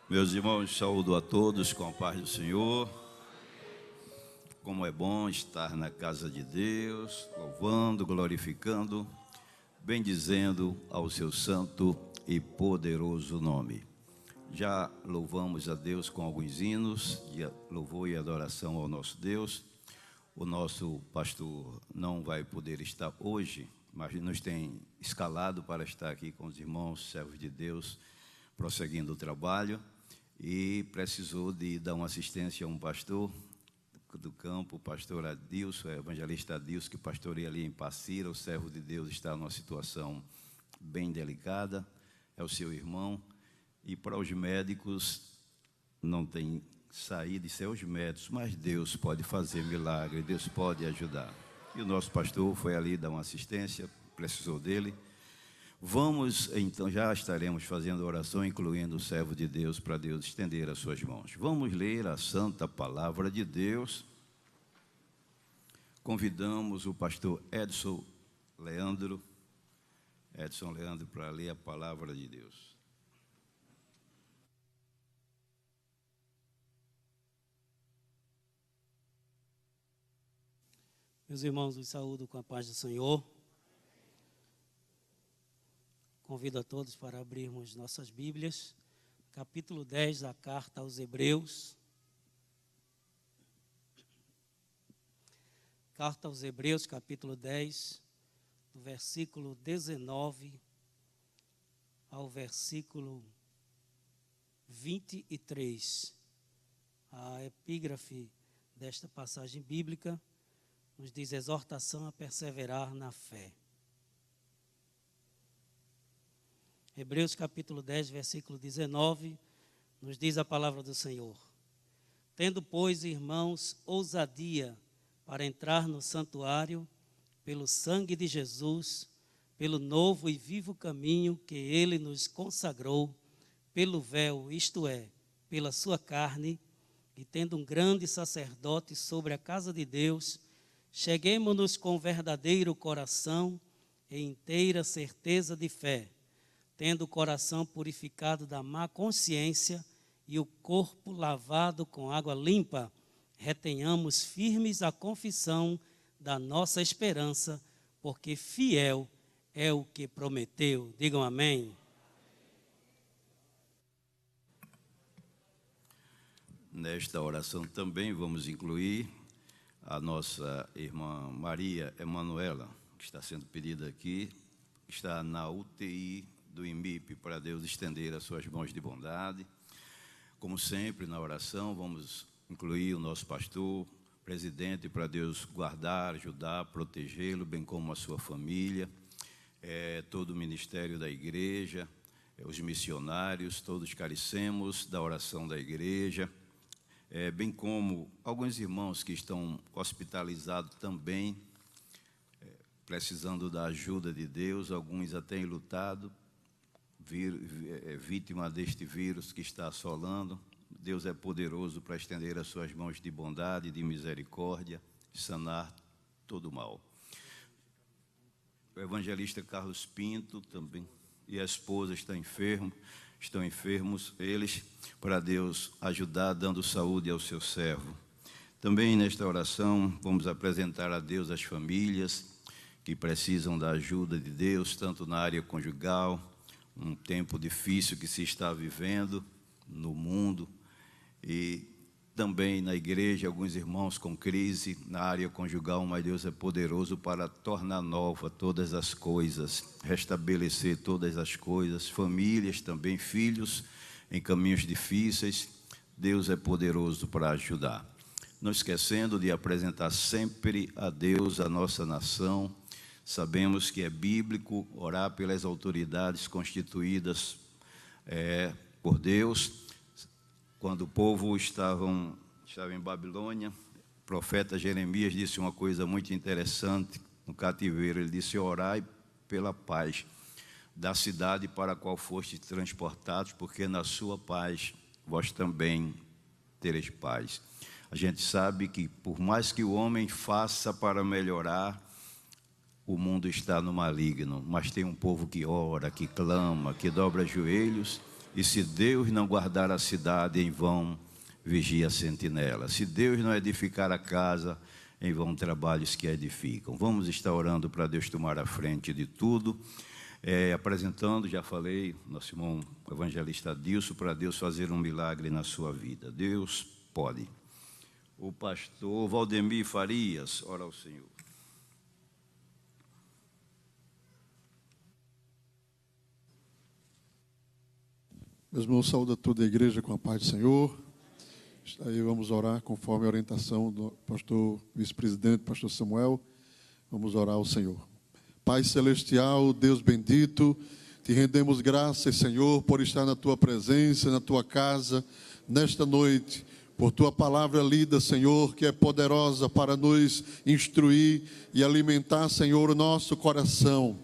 Meus irmãos, saúdo a todos com a paz do Senhor. Como é bom estar na casa de Deus, louvando, glorificando, bendizendo ao seu santo e poderoso nome. Já louvamos a Deus com alguns hinos de louvor e adoração ao nosso Deus. O nosso pastor não vai poder estar hoje, mas nos tem escalado para estar aqui com os irmãos, servos de Deus, prosseguindo o trabalho. E precisou de dar uma assistência a um pastor do campo, o pastor Adilson, o evangelista Adilson, que pastoreia ali em Passira. O servo de Deus está numa situação bem delicada, é o seu irmão. E para os médicos, não tem saída, isso é os médicos, mas Deus pode fazer milagre, Deus pode ajudar. E o nosso pastor foi ali dar uma assistência, precisou dele. Vamos, então, já estaremos fazendo oração, incluindo o servo de Deus, para Deus estender as suas mãos. Vamos ler a santa palavra de Deus. Convidamos o pastor Edson Leandro para ler a palavra de Deus. Meus irmãos, os saúdo com a paz do Senhor. Convido a todos para abrirmos nossas Bíblias, capítulo 10 da carta aos Hebreus. Carta aos Hebreus, capítulo 10, do versículo 19 ao versículo 23. A epígrafe desta passagem bíblica nos diz: exortação a perseverar na fé. Hebreus capítulo 10, versículo 19, nos diz a palavra do Senhor: tendo, pois, irmãos, ousadia para entrar no santuário, pelo sangue de Jesus, pelo novo e vivo caminho que ele nos consagrou, pelo véu, isto é, pela sua carne, e tendo um grande sacerdote sobre a casa de Deus, cheguemo-nos com verdadeiro coração e inteira certeza de fé, tendo o coração purificado da má consciência e o corpo lavado com água limpa, retenhamos firmes a confissão da nossa esperança, porque fiel é o que prometeu. Digam amém. Nesta oração também vamos incluir a nossa irmã Maria Emanuela, que está sendo pedida aqui, está na UTI do IMIP, para Deus estender as suas mãos de bondade. Como sempre, na oração, vamos incluir o nosso pastor, presidente, para Deus guardar, ajudar, protegê-lo, bem como a sua família, todo o ministério da igreja, os missionários, todos carecemos da oração da igreja, bem como alguns irmãos que estão hospitalizados também, precisando da ajuda de Deus, alguns até enlutados, vítima deste vírus que está assolando. Deus é poderoso para estender as suas mãos de bondade, de misericórdia, e sanar todo o mal. O evangelista Carlos Pinto também, e a esposa estão enfermos, eles, para Deus ajudar, dando saúde ao seu servo. Também nesta oração vamos apresentar a Deus as famílias que precisam da ajuda de Deus, tanto na área conjugal, um tempo difícil que se está vivendo no mundo, e também na igreja, alguns irmãos com crise na área conjugal, mas Deus é poderoso para tornar nova todas as coisas, restabelecer todas as coisas, famílias também, filhos em caminhos difíceis, Deus é poderoso para ajudar. Não esquecendo de apresentar sempre a Deus a nossa nação. Sabemos que é bíblico orar pelas autoridades constituídas por Deus. Quando o povo estava em Babilônia, o profeta Jeremias disse uma coisa muito interessante no cativeiro. Ele disse: orai pela paz da cidade para a qual fostes transportados, porque na sua paz vós também tereis paz. A gente sabe que por mais que o homem faça para melhorar, o mundo está no maligno, mas tem um povo que ora, que clama, que dobra joelhos E se Deus não guardar a cidade, em vão vigia a sentinela. Se Deus não edificar a casa, em vão trabalhos que edificam. Vamos estar orando para Deus tomar a frente de tudo. Apresentando, já falei, nosso irmão evangelista Adilson, para Deus fazer um milagre na sua vida. Deus pode. O pastor Valdemir Farias, ora ao Senhor. Meus irmãos, saúde a toda a igreja com a paz do Senhor. Aí vamos orar conforme a orientação do pastor vice-presidente, pastor Samuel. Vamos orar ao Senhor. Pai celestial, Deus bendito, te rendemos graças, Senhor, por estar na tua presença, na tua casa, nesta noite, por tua palavra lida, Senhor, que é poderosa para nos instruir e alimentar, Senhor, o nosso coração.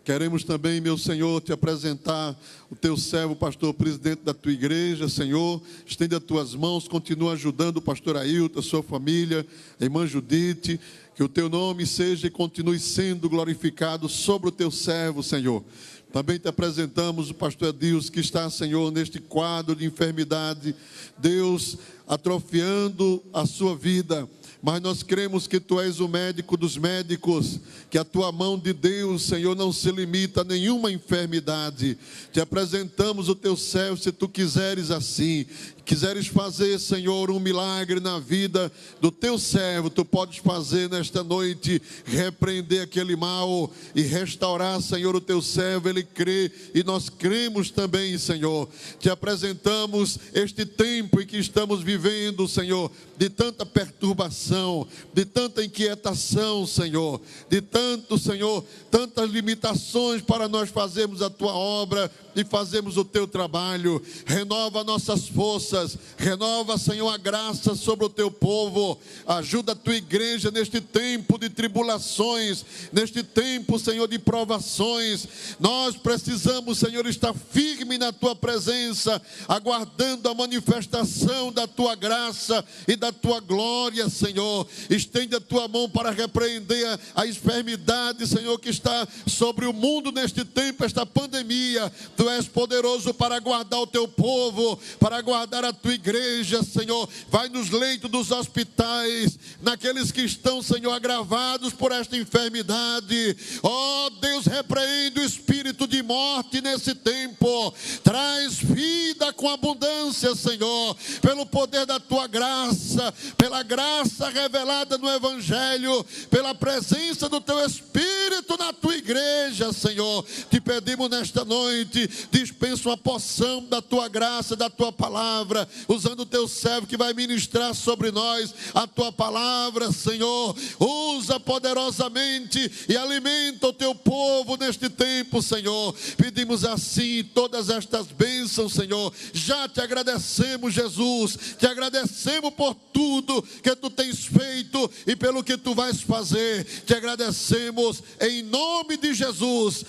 Queremos também, meu Senhor, te apresentar o teu servo, pastor presidente da tua igreja, Senhor. Estende as tuas mãos, continua ajudando o pastor Ailton, a sua família, a irmã Judite. Que o teu nome seja e continue sendo glorificado sobre o teu servo, Senhor. Também te apresentamos o pastor Adilson, que está, Senhor, neste quadro de enfermidade. Deus, atrofiando a sua vida. Mas nós cremos que tu és o médico dos médicos, que a tua mão de Deus, Senhor, não se limita a nenhuma enfermidade. Te apresentamos o teu servo, se tu quiseres assim. Quiseres fazer, Senhor, um milagre na vida do teu servo, tu podes fazer nesta noite, repreender aquele mal e restaurar, Senhor, o teu servo. Ele crê e nós cremos também, Senhor. Te apresentamos este tempo em que estamos vivendo, Senhor, de tanta perturbação, de tanta inquietação, Senhor, de tanto, Senhor, tantas limitações para nós fazermos a tua obra e fazermos o teu trabalho. Renova nossas forças, renova, Senhor, a graça sobre o teu povo. Ajuda a tua igreja neste tempo de tribulações, neste tempo, Senhor, de provações. Nós precisamos, Senhor, estar firme na tua presença, aguardando a manifestação da tua graça e da tua glória, Senhor. Estende a tua mão para repreender a enfermidade, Senhor, que está sobre o mundo neste tempo, esta pandemia. Tu és poderoso para guardar o teu povo, para guardar a tua igreja, Senhor. Vai nos leitos dos hospitais, naqueles que estão, Senhor, agravados por esta enfermidade. Ó Deus, repreende o espírito de morte nesse tempo. Traz vida com abundância, Senhor, pelo poder da tua graça, pela graça revelada no Evangelho, pela presença do teu Espírito na tua igreja, Senhor. Te pedimos nesta noite, dispensa uma porção da tua graça, da tua palavra, usando o teu servo que vai ministrar sobre nós a tua palavra, Senhor. Usa poderosamente e alimenta o teu povo neste tempo, Senhor. Pedimos assim todas estas bênçãos, Senhor. Já te agradecemos, Jesus, te agradecemos por tudo que tu tens feito e pelo que tu vais fazer. Te agradecemos em nome de Jesus,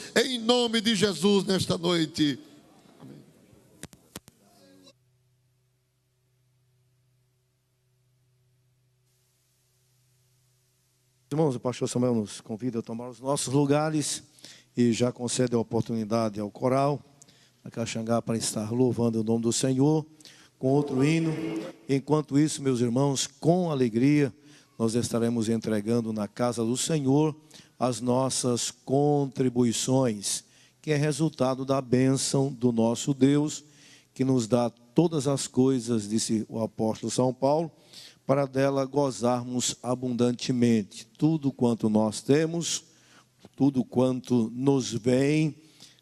nesta noite. Amém. Irmãos, o pastor Samuel nos convida a tomar os nossos lugares e já concede a oportunidade ao coral, a Caxangá, para estar louvando o nome do Senhor com outro hino. Enquanto isso, meus irmãos, com alegria, nós estaremos entregando na casa do Senhor as nossas contribuições, que é resultado da bênção do nosso Deus, que nos dá todas as coisas, disse o apóstolo São Paulo, para dela gozarmos abundantemente. Tudo quanto nós temos, tudo quanto nos vem,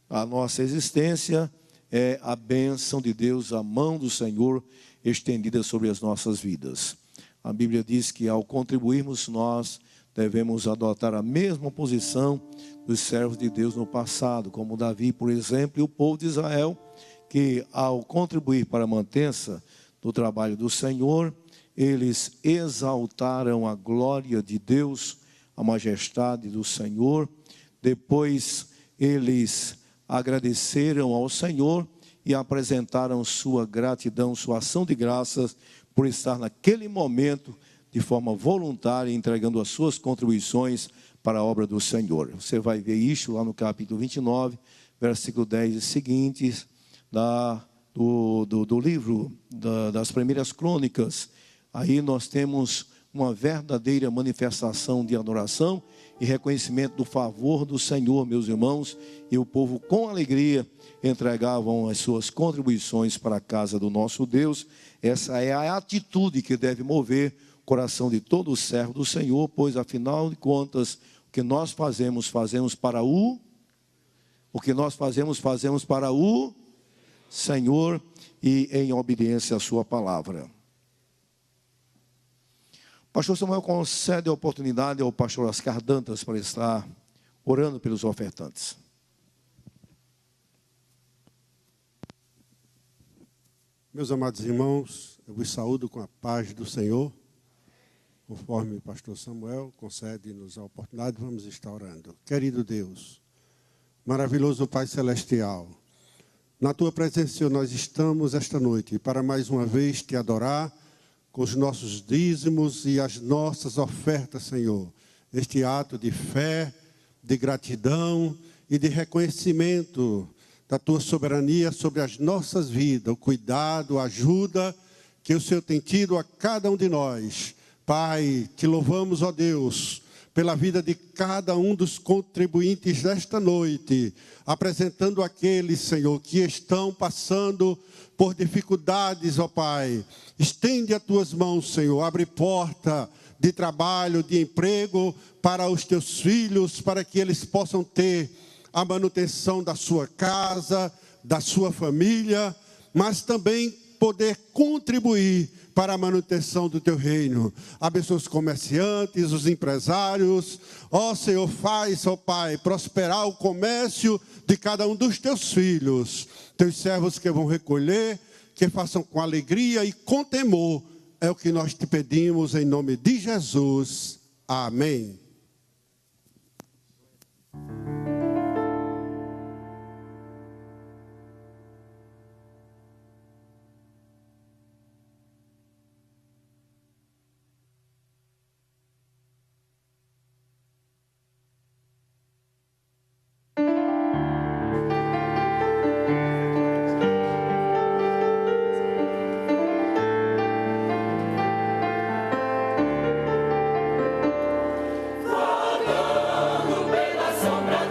a nossa existência é a bênção de Deus, a mão do Senhor estendida sobre as nossas vidas. A Bíblia diz que ao contribuirmos nós devemos adotar a mesma posição dos servos de Deus no passado, como Davi, por exemplo, e o povo de Israel, que ao contribuir para a mantença do trabalho do Senhor, eles exaltaram a glória de Deus, a majestade do Senhor. Depois eles agradeceram ao Senhor e apresentaram sua gratidão, sua ação de graças por estar naquele momento de forma voluntária, entregando as suas contribuições para a obra do Senhor. Você vai ver isso lá no capítulo 29, versículo 10 e seguintes, do livro das primeiras crônicas, aí nós temos uma verdadeira manifestação de adoração e reconhecimento do favor do Senhor, meus irmãos, e o povo com alegria entregavam as suas contribuições para a casa do nosso Deus. Essa é a atitude que deve mover o coração de todo servo do Senhor, pois afinal de contas, o que nós fazemos para o Senhor e em obediência à sua palavra. Pastor Samuel concede a oportunidade ao pastor Oscar Dantas para estar orando pelos ofertantes. Meus amados irmãos, eu vos saúdo com a paz do Senhor. Conforme o pastor Samuel concede-nos a oportunidade, vamos estar orando. Querido Deus, maravilhoso Pai Celestial, na Tua presença nós estamos esta noite para mais uma vez Te adorar com os nossos dízimos e as nossas ofertas, Senhor. Este ato de fé, de gratidão e de reconhecimento da Tua soberania sobre as nossas vidas, o cuidado, a ajuda que o Senhor tem tido a cada um de nós. Pai, Te louvamos, ó Deus, pela vida de cada um dos contribuintes desta noite, apresentando aqueles, Senhor, que estão passando por dificuldades, ó Pai. Estende as Tuas mãos, Senhor, abre porta de trabalho, de emprego para os Teus filhos, para que eles possam ter a manutenção da sua casa, da sua família, mas também poder contribuir para a manutenção do Teu reino. Abençoa os comerciantes, os empresários. Ó Senhor, faz, ó Pai, prosperar o comércio de cada um dos Teus filhos. Teus servos que vão recolher, que façam com alegria e com temor. É o que nós Te pedimos em nome de Jesus. Amém. Pela sombra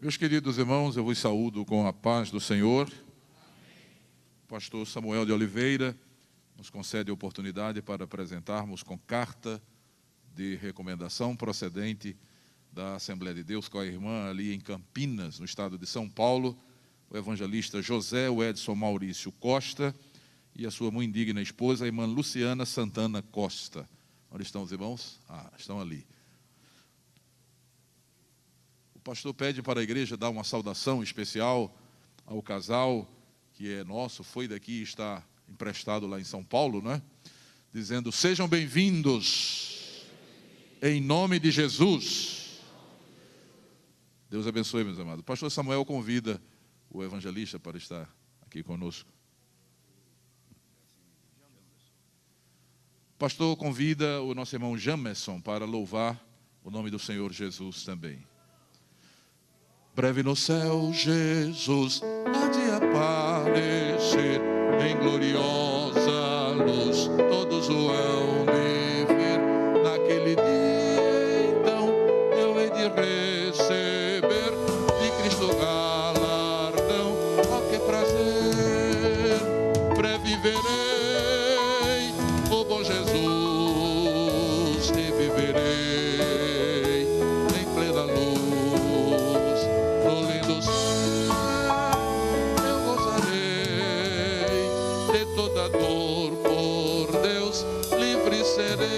Meus queridos irmãos, eu vos saúdo com a paz do Senhor. O pastor Samuel de Oliveira nos concede a oportunidade para apresentarmos com carta de recomendação procedente da Assembleia de Deus com a irmã ali em Campinas, no estado de São Paulo, o evangelista José Edson Maurício Costa e a sua muito digna esposa, a irmã Luciana Santana Costa. Onde estão os irmãos? Estão ali. O pastor pede para a igreja dar uma saudação especial ao casal que é nosso, foi daqui e está emprestado lá em São Paulo, não é? Dizendo: sejam bem-vindos em nome de Jesus. Deus abençoe, meus amados. O pastor Samuel convida o evangelista para estar aqui conosco. O pastor convida o nosso irmão Jamerson para louvar o nome do Senhor Jesus também. Breve no céu, Jesus há de aparecer, em gloriosa luz, todos o hão de ver. Naquele dia, então, eu hei de receber de Cristo galardão. Oh, que prazer, breve verei o bom Jesus, e viverei em plena luz. Toda dor por Deus livre serei.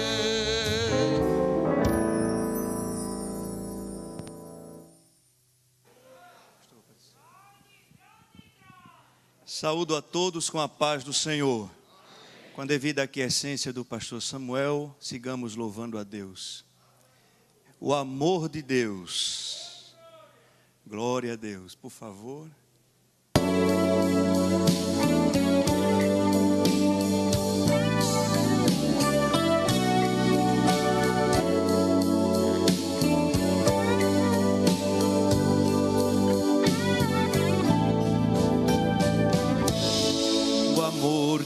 Saúdo a todos com a paz do Senhor. Com a devida aquiescência do pastor Samuel, sigamos louvando a Deus. O amor de Deus. Glória a Deus. Por favor.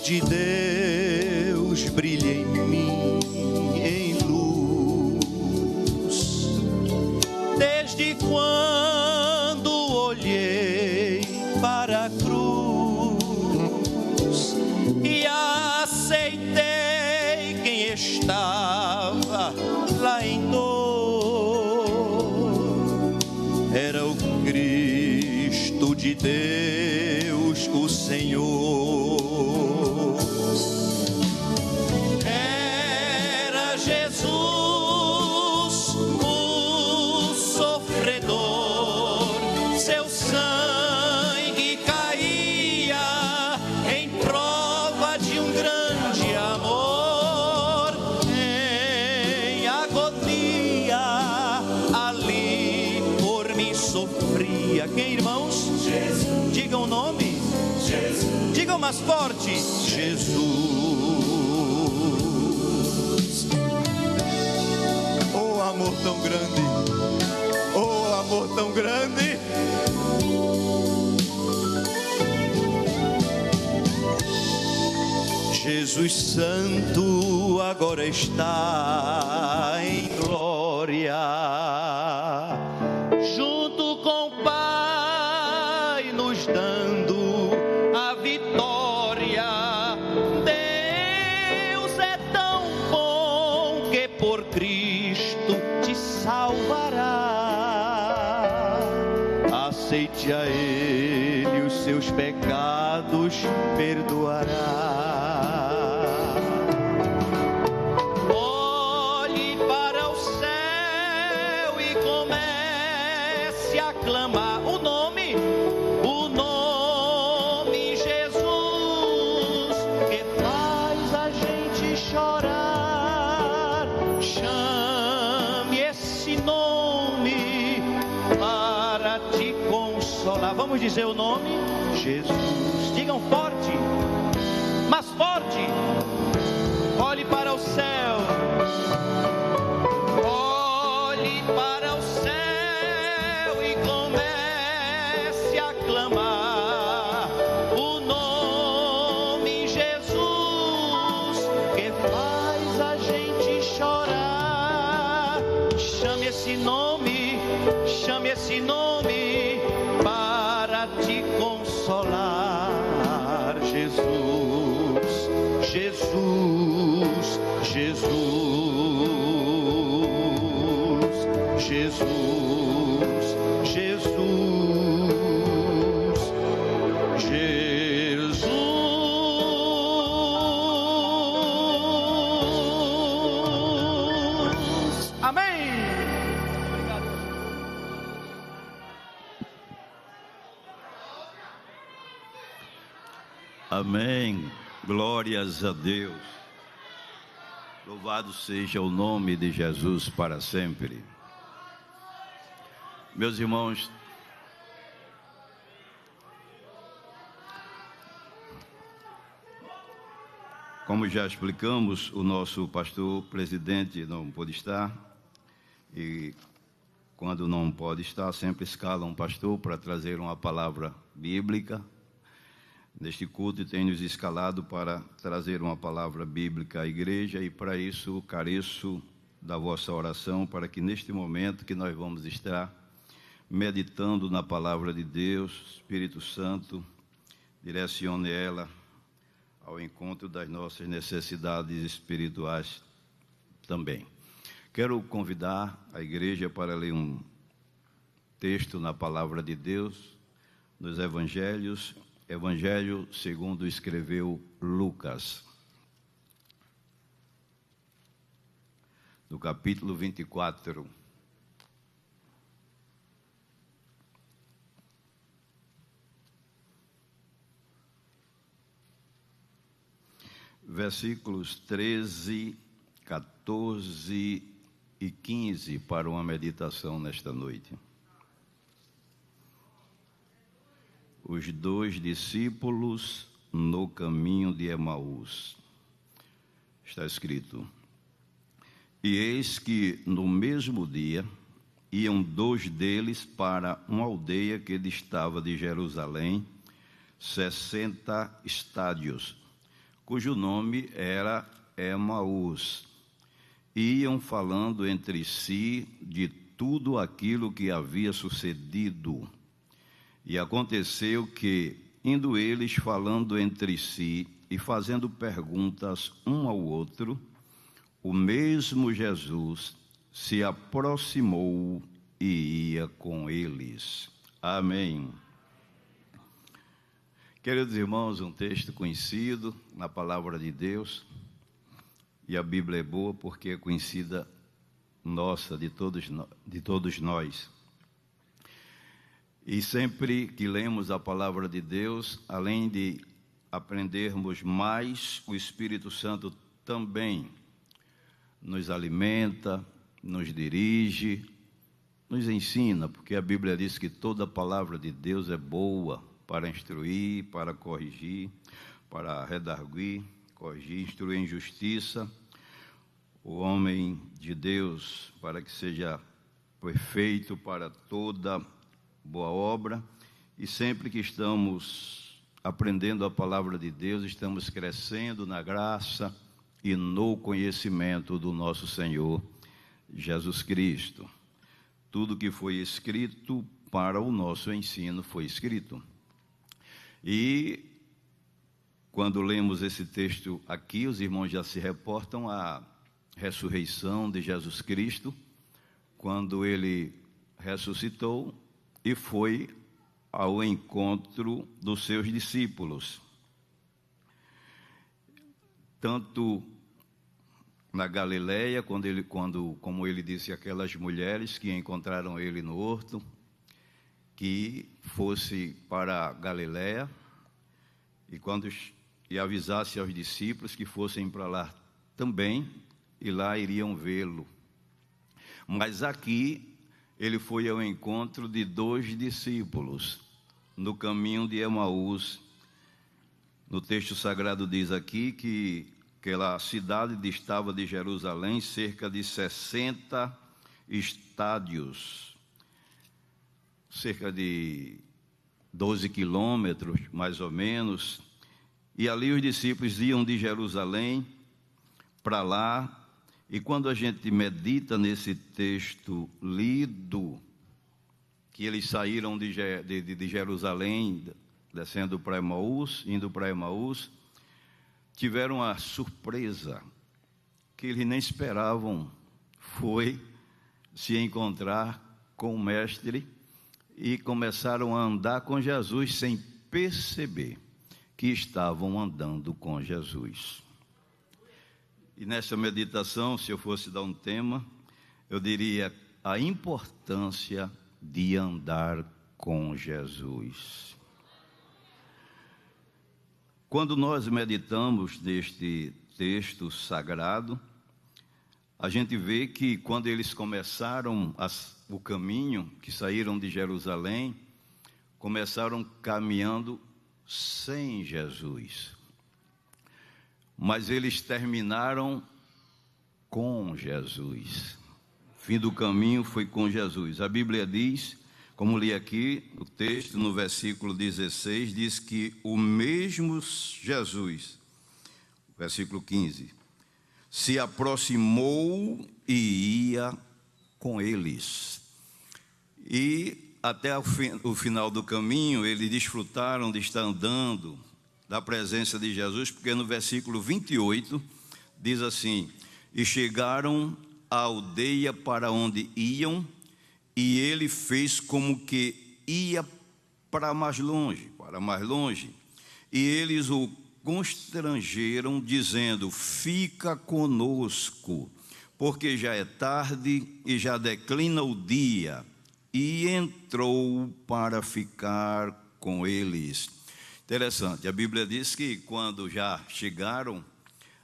De Deus brilha em mim em luz, desde quando olhei para a cruz e aceitei quem estava lá em dor. Era o Cristo de Deus, o Senhor. Quem, irmãos? Jesus. Digam o nome. Jesus. Digam mais forte. Jesus. Oh, amor tão grande. Oh, amor tão grande. Jesus Santo agora está em glória, junto com o Pai, nos dando a vitória. Deus é tão bom que por Cristo te salvará. Aceite a Ele, os seus pecados perdoará. Clamar o nome Jesus, que faz a gente chorar. Chame esse nome para te consolar. Vamos dizer o nome? Jesus. Digam forte, mais forte. Olhe para o céu. Olhe para o céu. Comece a clamar o nome Jesus, que faz a gente chorar. Chame esse nome, chame esse nome. consolar. Jesus, Jesus, Jesus, Jesus, Jesus, Jesus. Amém. Amém. Glórias a Deus. Louvado seja o nome de Jesus para sempre. Meus irmãos, como já explicamos, o nosso pastor presidente não pôde estar, e quando não pode estar, sempre escala um pastor para trazer uma palavra bíblica. Neste culto tem nos escalado para trazer uma palavra bíblica à igreja, e para isso careço da vossa oração, para que neste momento que nós vamos estar meditando na palavra de Deus, Espírito Santo direcione ela ao encontro das nossas necessidades espirituais também. Quero convidar a igreja para ler um texto na palavra de Deus, nos Evangelhos, Evangelho segundo escreveu Lucas, no capítulo 24. Versículos 13, 14 e 15 para uma meditação nesta noite. Os dois discípulos no caminho de Emaús. Está escrito: e eis que no mesmo dia iam dois deles para uma aldeia que distava de Jerusalém 60 estádios, cujo nome era Emaús. Iam falando entre si de tudo aquilo que havia sucedido. E aconteceu que, indo eles falando entre si e fazendo perguntas um ao outro, o mesmo Jesus se aproximou e ia com eles. Amém. Queridos irmãos, um texto conhecido na palavra de Deus, e a Bíblia é boa porque é conhecida nossa, de todos nós. E sempre que lemos a palavra de Deus, além de aprendermos mais, o Espírito Santo também nos alimenta, nos dirige, nos ensina, porque a Bíblia diz que toda a palavra de Deus é boa para instruir, para corrigir, para redarguir, corrigir, instruir em justiça, o homem de Deus, para que seja perfeito para toda boa obra. E sempre que estamos aprendendo a palavra de Deus, estamos crescendo na graça e no conhecimento do nosso Senhor Jesus Cristo. Tudo que foi escrito para o nosso ensino foi escrito. E quando lemos esse texto aqui, os irmãos já se reportam à ressurreição de Jesus Cristo, quando ele ressuscitou e foi ao encontro dos seus discípulos. Tanto na Galileia, como ele disse àquelas mulheres que encontraram ele no horto, que fosse para a Galileia e avisasse aos discípulos que fossem para lá também, e lá iriam vê-lo. Mas aqui ele foi ao encontro de dois discípulos no caminho de Emaús. No texto sagrado diz aqui que aquela cidade distava de Jerusalém cerca de 60 estádios, cerca de 12 quilômetros, mais ou menos. E ali os discípulos iam de Jerusalém para lá. E quando a gente medita nesse texto lido, que eles saíram de Jerusalém, descendo para Emaús, indo para Emaús, tiveram a surpresa que eles nem esperavam, foi se encontrar com o Mestre e começaram a andar com Jesus sem perceber que estavam andando com Jesus. E nessa meditação, se eu fosse dar um tema, eu diria a importância de andar com Jesus. Quando nós meditamos neste texto sagrado, a gente vê que quando eles começaram o caminho, que saíram de Jerusalém, começaram caminhando sem Jesus. Mas eles terminaram com Jesus. O fim do caminho foi com Jesus. A Bíblia diz, como li aqui, o texto no versículo 16, diz que o mesmo Jesus, versículo 15, se aproximou e ia com eles. E até o final do caminho, eles desfrutaram de estar andando da presença de Jesus, porque no versículo 28 diz assim: e chegaram à aldeia para onde iam, e ele fez como que ia para mais longe, e eles o constrangeram, dizendo: fica conosco, porque já é tarde e já declina o dia. E entrou para ficar com eles. Interessante, a Bíblia diz que quando já chegaram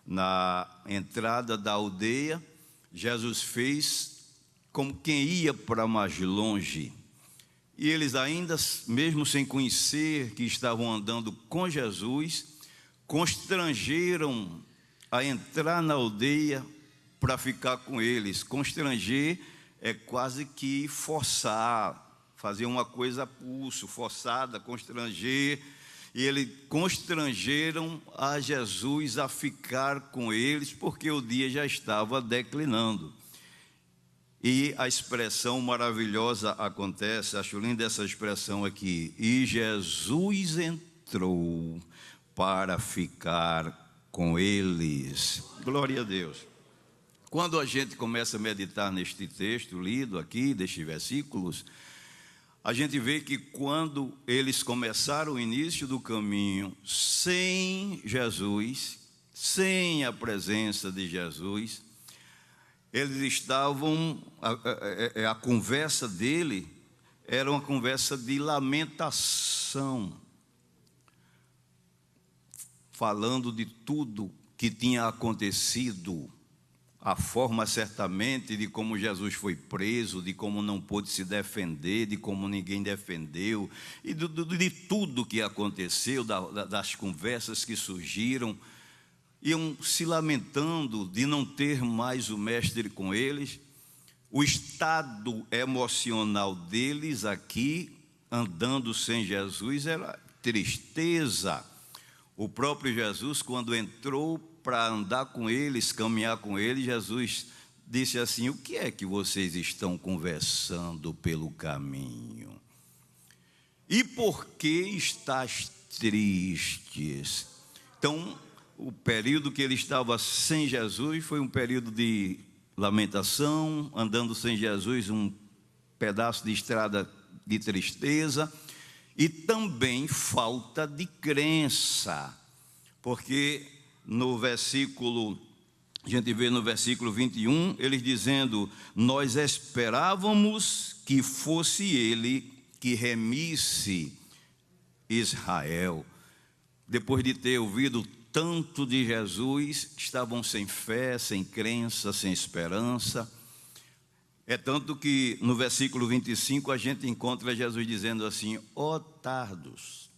na entrada da aldeia, Jesus fez como quem ia para mais longe. E eles ainda, mesmo sem conhecer que estavam andando com Jesus, constrangeram a entrar na aldeia para ficar com eles. Constranger é quase que forçar, fazer uma coisa a pulso, forçada, constranger. E eles constrangeram a Jesus a ficar com eles, porque o dia já estava declinando. E a expressão maravilhosa acontece, acho linda essa expressão aqui: e Jesus entrou para ficar com eles. Glória a Deus. Quando a gente começa a meditar neste texto lido aqui, destes versículos, a gente vê que quando eles começaram o início do caminho sem Jesus, sem a presença de Jesus, eles estavam, a conversa dele era uma conversa de lamentação, falando de tudo que tinha acontecido, a forma certamente de como Jesus foi preso, de como não pôde se defender, de como ninguém defendeu, e de tudo que aconteceu, das conversas que surgiram. Iam se lamentando de não ter mais o Mestre com eles. O estado emocional deles aqui, andando sem Jesus, era tristeza. O próprio Jesus, quando entrou para andar com eles, caminhar com eles, Jesus disse assim: o que é que vocês estão conversando pelo caminho? E por que estás tristes? Então, o período que ele estava sem Jesus foi um período de lamentação, andando sem Jesus, um pedaço de estrada de tristeza, e também falta de crença, porque no versículo, a gente vê no versículo 21, eles dizendo: nós esperávamos que fosse ele que remisse Israel. Depois de ter ouvido tanto de Jesus, estavam sem fé, sem crença, sem esperança. É tanto que no versículo 25 a gente encontra Jesus dizendo assim: ó tardos,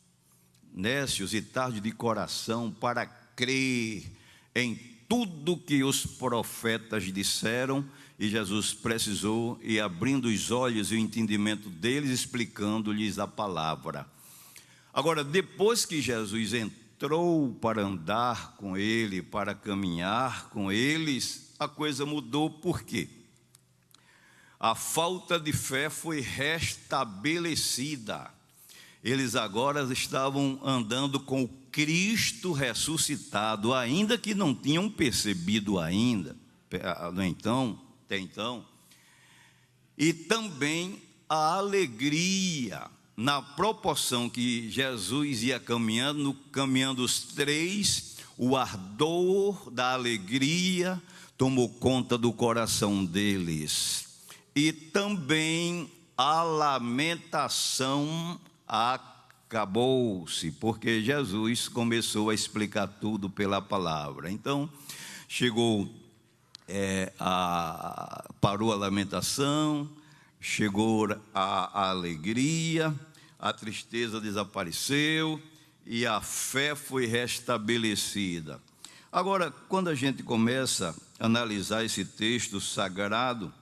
nécios e tardos de coração, para crer em tudo que os profetas disseram. E Jesus precisou ir abrindo os olhos e o entendimento deles, explicando-lhes a palavra. Agora, depois que Jesus entrou para andar com ele, para caminhar com eles, a coisa mudou. Por quê? A falta de fé foi restabelecida. Eles agora estavam andando com o Cristo ressuscitado, ainda que não tinham percebido ainda, até então. E também a alegria, na proporção que Jesus ia caminhando os três, o ardor da alegria tomou conta do coração deles. E também a lamentação acabou-se, porque Jesus começou a explicar tudo pela palavra. Então, parou a lamentação, chegou a alegria, a tristeza desapareceu e a fé foi restabelecida. Agora, quando a gente começa a analisar esse texto sagrado,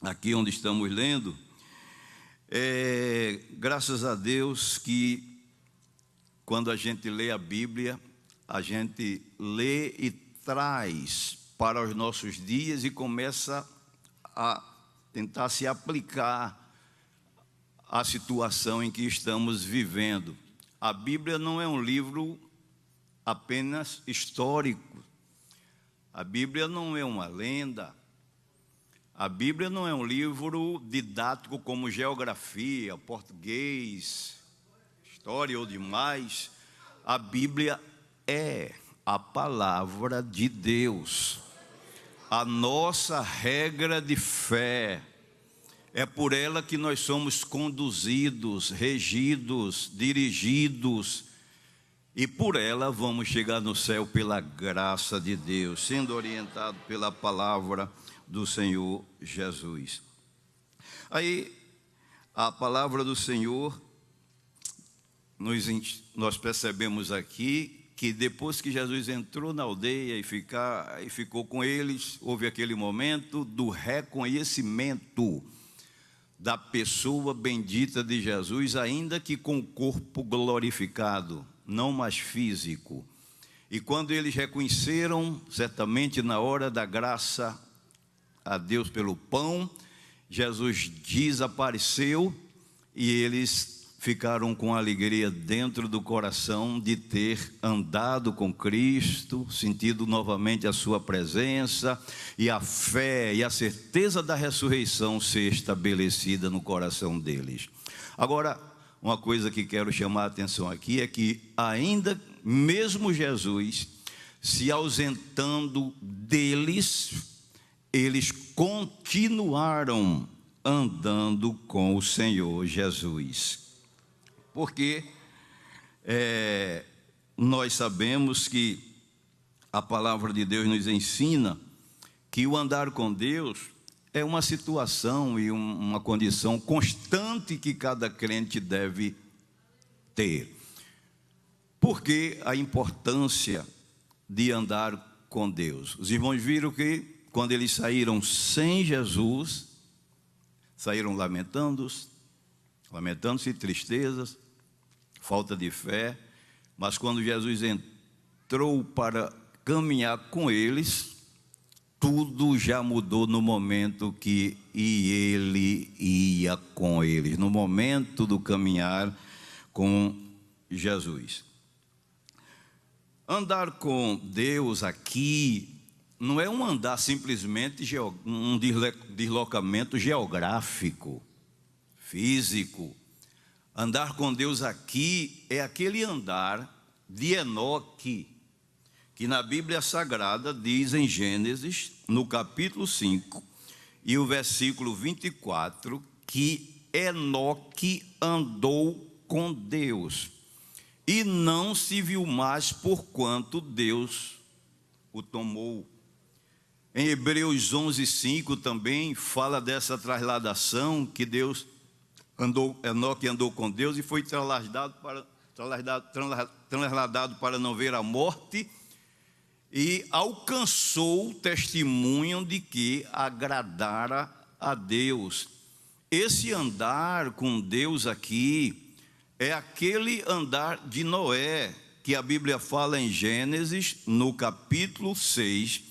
aqui onde estamos lendo, graças a Deus que quando a gente lê a Bíblia, a gente lê e traz para os nossos dias e começa a tentar se aplicar à situação em que estamos vivendo. A Bíblia não é um livro apenas histórico. A Bíblia não é uma lenda. A Bíblia não é um livro didático como geografia, português, história ou demais. A Bíblia é a palavra de Deus, a nossa regra de fé. É por ela que nós somos conduzidos, regidos, dirigidos, e por ela vamos chegar no céu pela graça de Deus, sendo orientado pela palavra do Senhor Jesus. Aí, a palavra do Senhor, nós percebemos aqui que depois que Jesus entrou na aldeia e ficou com eles, houve aquele momento do reconhecimento da pessoa bendita de Jesus, ainda que com o corpo glorificado, não mais físico. E quando eles reconheceram, certamente na hora da graça a Deus pelo pão, Jesus desapareceu e eles ficaram com alegria dentro do coração de ter andado com Cristo, sentido novamente a sua presença, e a fé e a certeza da ressurreição ser estabelecida no coração deles. Agora, uma coisa que quero chamar a atenção aqui é que ainda mesmo Jesus se ausentando deles, eles continuaram andando com o Senhor Jesus. Porque nós sabemos que a palavra de Deus nos ensina que o andar com Deus é uma situação e uma condição constante que cada crente deve ter. Por que a importância de andar com Deus? Os irmãos viram que quando eles saíram sem Jesus, saíram lamentando-se, tristezas, falta de fé, mas quando Jesus entrou para caminhar com eles, tudo já mudou no momento que ele ia com eles, no momento do caminhar com Jesus. Andar com Deus aqui não é um andar simplesmente um deslocamento geográfico, físico. Andar com Deus aqui é aquele andar de Enoque, que na Bíblia Sagrada diz em Gênesis, no capítulo 5, e o versículo 24, que Enoque andou com Deus, e não se viu mais porquanto Deus o tomou. Em Hebreus 11:5 também fala dessa trasladação, que Enoque andou com Deus e foi trasladado para não ver a morte, e alcançou o testemunho de que agradara a Deus. Esse andar com Deus aqui é aquele andar de Noé, que a Bíblia fala em Gênesis, no capítulo 6,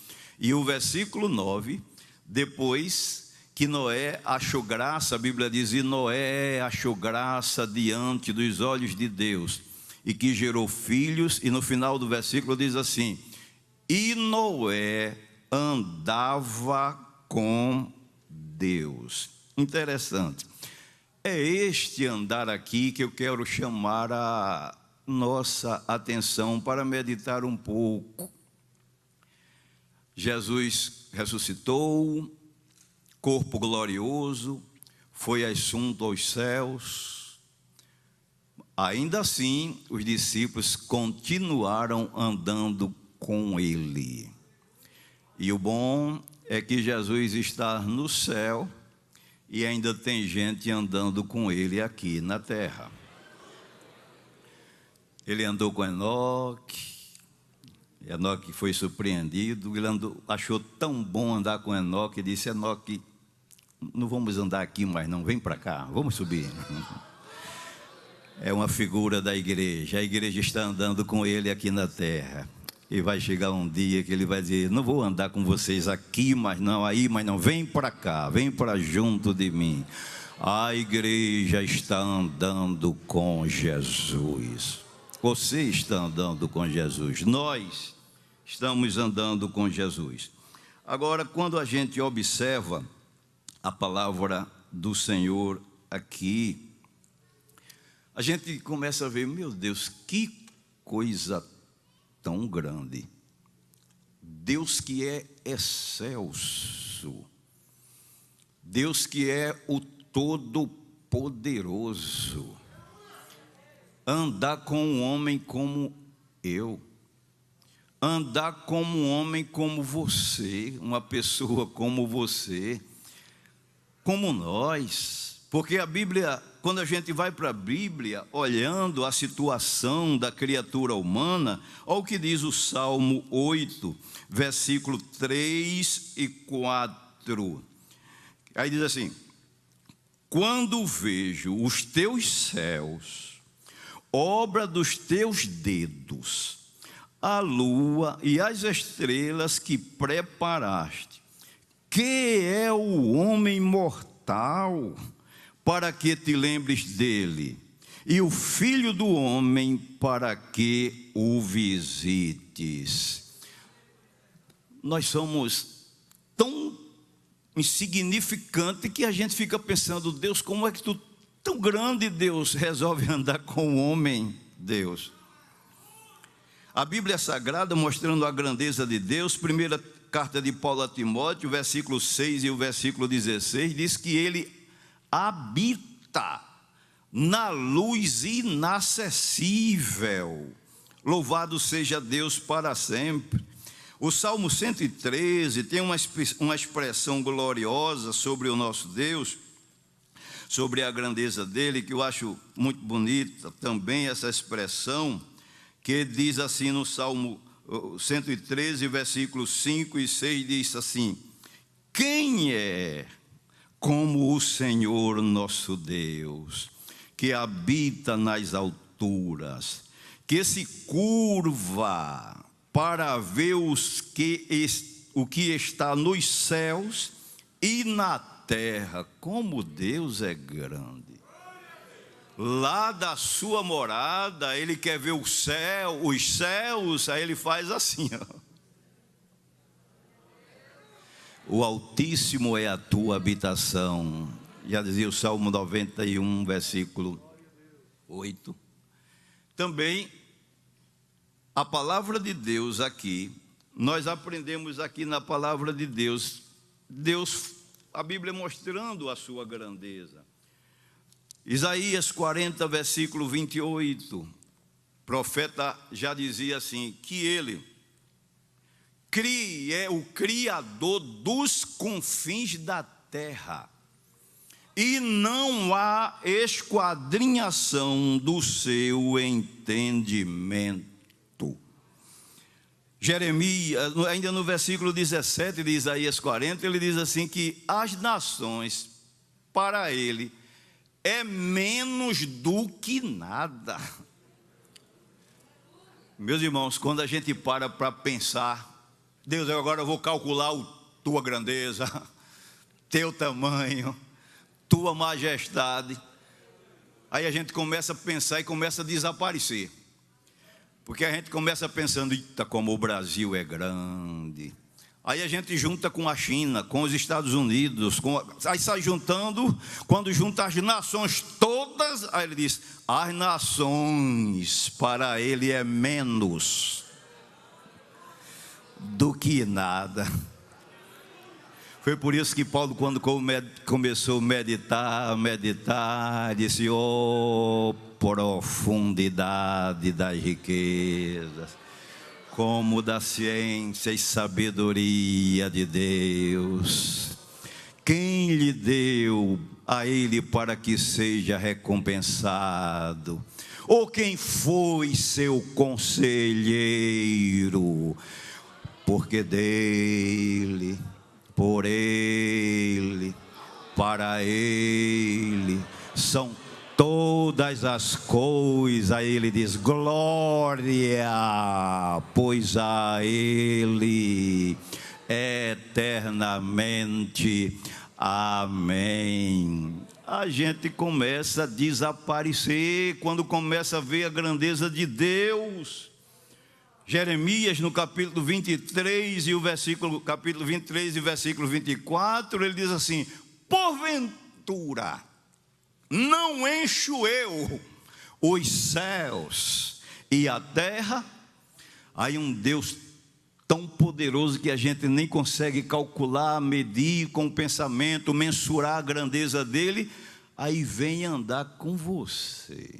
e o versículo 9, depois que Noé achou graça, a Bíblia diz, e Noé achou graça diante dos olhos de Deus, e que gerou filhos, e no final do versículo diz assim, e Noé andava com Deus. Interessante. É este andar aqui que eu quero chamar a nossa atenção para meditar um pouco. Jesus ressuscitou, corpo glorioso, foi assunto aos céus. Ainda assim, os discípulos continuaram andando com ele. E o bom é que Jesus está no céu e ainda tem gente andando com ele aqui na terra. Ele andou com Enoque. Enoque foi surpreendido, ele achou tão bom andar com Enoque, disse, Enoque, não vamos andar aqui mais não, vem para cá, vamos subir. É uma figura da igreja, a igreja está andando com ele aqui na terra, e vai chegar um dia que ele vai dizer, não vou andar com vocês aqui, mas não, aí, mas não, vem para cá, vem para junto de mim. A igreja está andando com Jesus. Você está andando com Jesus, nós estamos andando com Jesus. Agora, quando a gente observa a palavra do Senhor aqui, a gente começa a ver, meu Deus, que coisa tão grande. Deus que é excelso, Deus que é o Todo-Poderoso, andar com um homem como eu, andar como um homem como você, uma pessoa como você, como nós, porque a Bíblia, quando a gente vai para a Bíblia, olhando a situação da criatura humana, olha o que diz o Salmo 8, versículo 3 e 4, aí diz assim, quando vejo os teus céus, obra dos teus dedos, a lua e as estrelas que preparaste, que é o homem mortal, para que te lembres dele, e o filho do homem, para que o visites. Nós somos tão insignificantes que a gente fica pensando, Deus, como é que tu, tão grande, Deus, resolve andar com o homem, Deus? A Bíblia Sagrada, mostrando a grandeza de Deus, primeira carta de Paulo a Timóteo, versículo 6 e o versículo 16, diz que ele habita na luz inacessível. Louvado seja Deus para sempre. O Salmo 113 tem uma expressão gloriosa sobre o nosso Deus, sobre a grandeza dele, que eu acho muito bonita também essa expressão, que diz assim no Salmo 113, versículos 5 e 6, diz assim, quem é como o Senhor nosso Deus, que habita nas alturas, que se curva para ver o que está nos céus e na terra, como Deus é grande. Lá da sua morada, ele quer ver o céu, os céus, aí ele faz assim, ó. O Altíssimo é a tua habitação. Já dizia o Salmo 91, versículo 8. Também, a palavra de Deus aqui, nós aprendemos aqui na palavra de Deus, a Bíblia mostrando a sua grandeza. Isaías 40, versículo 28, o profeta já dizia assim, que ele é o Criador dos confins da terra, e não há esquadrinhação do seu entendimento. Jeremias, ainda no versículo 17 de Isaías 40, ele diz assim que as nações, para ele, é menos do que nada. Meus irmãos, quando a gente para pensar, Deus, agora eu vou calcular a tua grandeza, teu tamanho, tua majestade. Aí a gente começa a pensar e começa a desaparecer. Porque a gente começa pensando, eita, como o Brasil é grande. Aí a gente junta com a China, com os Estados Unidos, aí sai juntando, quando junta as nações todas, aí ele diz, as nações para ele é menos do que nada. Foi por isso que Paulo, quando começou a meditar, disse, profundidade das riquezas, como da ciência e sabedoria de Deus. Quem lhe deu a ele para que seja recompensado? Ou quem foi seu conselheiro? Porque dele, por ele, para ele, são todas as coisas. Aí ele diz, glória, pois a ele eternamente. Amém. A gente começa a desaparecer quando começa a ver a grandeza de Deus. Jeremias, no capítulo 23 e capítulo 23 e versículo 24, ele diz assim, porventura não encho eu os céus e a terra? Aí um Deus tão poderoso que a gente nem consegue calcular, medir com o pensamento, mensurar a grandeza dele, aí vem andar com você.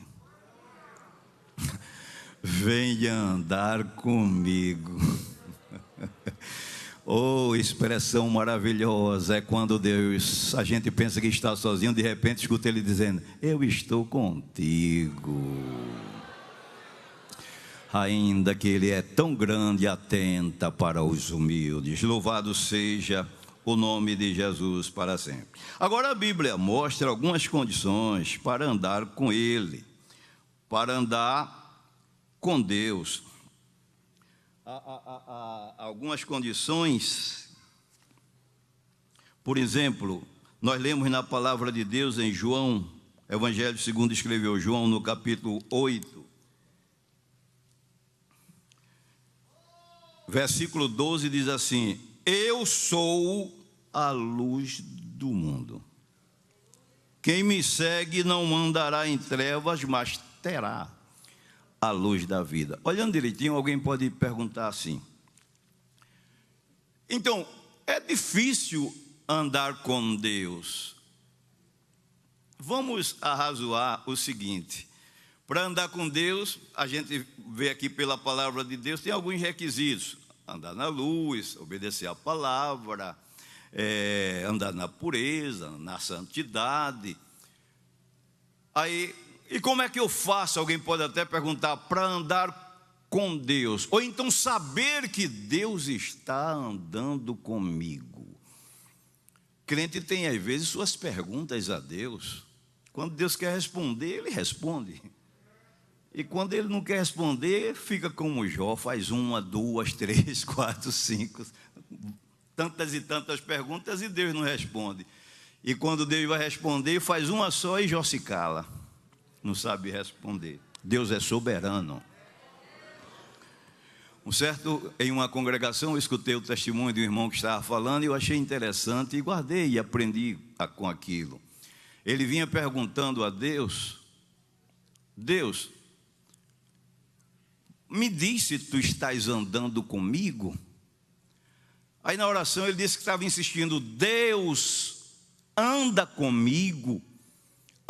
Venha andar comigo. Oh, expressão maravilhosa. É quando Deus, a gente pensa que está sozinho, de repente escuta ele dizendo, eu estou contigo. Ainda que ele é tão grande e atenta para os humildes. Louvado seja o nome de Jesus para sempre. Agora a Bíblia mostra algumas condições para andar com ele, para andar com Deus. Há algumas condições. Por exemplo, nós lemos na palavra de Deus em João, Evangelho segundo escreveu João, no capítulo 8, versículo 12, diz assim, eu sou a luz do mundo. Quem me segue não andará em trevas, mas terá a luz da vida. Olhando direitinho, alguém pode perguntar assim, então, é difícil andar com Deus? Vamos arrazoar o seguinte, para andar com Deus, a gente vê aqui pela palavra de Deus, tem alguns requisitos, andar na luz, obedecer a palavra, andar na pureza, na santidade. Aí, e como é que eu faço? Alguém pode até perguntar, para andar com Deus, ou então saber que Deus está andando comigo. Crente tem às vezes suas perguntas a Deus, quando Deus quer responder, ele responde, e quando ele não quer responder, fica como Jó, faz 1, 2, 3, 4, 5, tantas e tantas perguntas e Deus não responde, e quando Deus vai responder, faz uma só e Jó se cala, não sabe responder. Deus é soberano. Em uma congregação, eu escutei o testemunho de um irmão que estava falando e eu achei interessante e guardei e aprendi com aquilo. Ele vinha perguntando a Deus, Deus, me diz se tu estás andando comigo. Aí na oração ele disse que estava insistindo, Deus, anda comigo.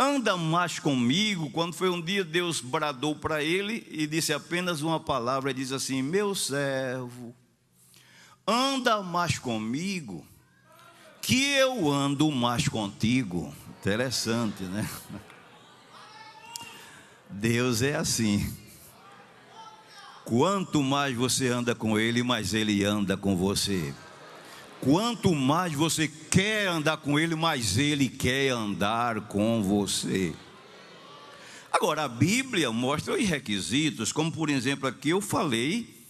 Anda mais comigo. Quando foi um dia, Deus bradou para ele e disse apenas uma palavra, diz assim, meu servo, anda mais comigo, que eu ando mais contigo. Interessante, né? Deus é assim. Quanto mais você anda com ele, mais ele anda com você. Quanto mais você quer andar com ele, mais ele quer andar com você. Agora, a Bíblia mostra os requisitos, como por exemplo aqui eu falei,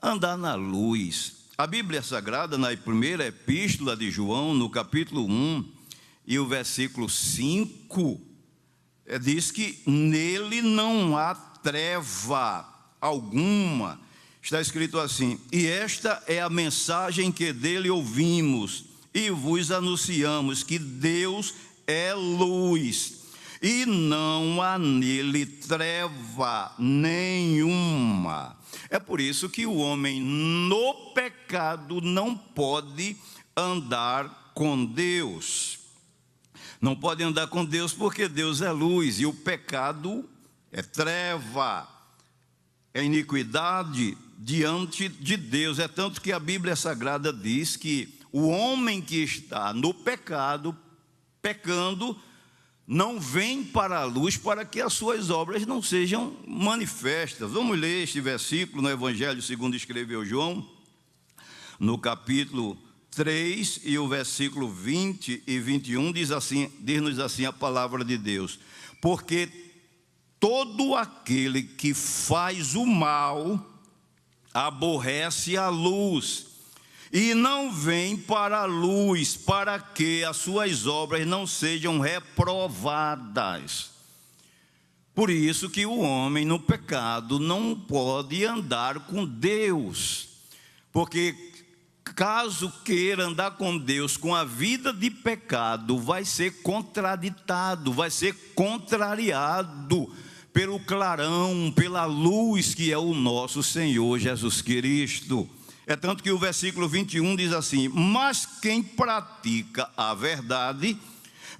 andar na luz. A Bíblia Sagrada, na primeira epístola de João, no capítulo 1 e o versículo 5, diz que nele não há treva alguma. Está escrito assim: e esta é a mensagem que dele ouvimos e vos anunciamos, que Deus é luz e não há nele treva nenhuma. É por isso que o homem no pecado não pode andar com Deus. Não pode andar com Deus porque Deus é luz e o pecado é treva, é iniquidade diante de Deus. É tanto que a Bíblia Sagrada diz que o homem que está no pecado, pecando, não vem para a luz para que as suas obras não sejam manifestas. Vamos ler este versículo no Evangelho segundo escreveu João, no capítulo 3 e o versículo 20 e 21, diz-nos assim a palavra de Deus: porque todo aquele que faz o mal aborrece a luz e não vem para a luz, para que as suas obras não sejam reprovadas. Por isso que o homem no pecado não pode andar com Deus, porque caso queira andar com Deus com a vida de pecado, vai ser contraditado, vai ser contrariado pelo clarão, pela luz que é o nosso Senhor Jesus Cristo. É tanto que o versículo 21 diz assim: mas quem pratica a verdade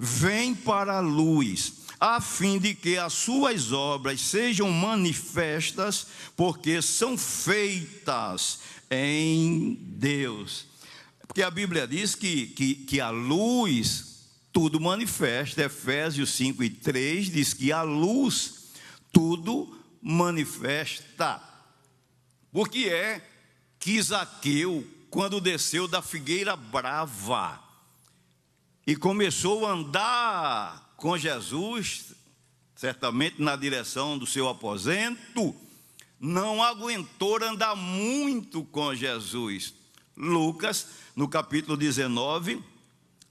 vem para a luz, a fim de que as suas obras sejam manifestas, porque são feitas em Deus. Porque a Bíblia diz que a luz tudo manifesta. Efésios 5:3 diz que a luz tudo manifesta. Porque é que Zaqueu, quando desceu da figueira brava e começou a andar com Jesus, certamente na direção do seu aposento, não aguentou andar muito com Jesus. Lucas, no capítulo 19,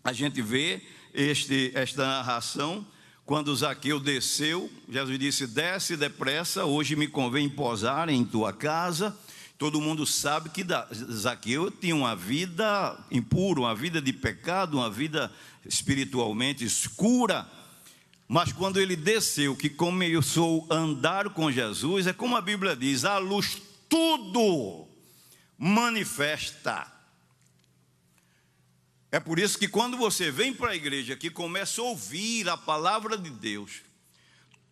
a gente vê esta narração. Quando Zaqueu desceu, Jesus disse: desce depressa, hoje me convém posar em tua casa. Todo mundo sabe que Zaqueu tinha uma vida impura, uma vida de pecado, uma vida espiritualmente escura. Mas quando ele desceu, que começou a andar com Jesus, é como a Bíblia diz: a luz tudo manifesta. É por isso que quando você vem para a igreja, que começa a ouvir a palavra de Deus,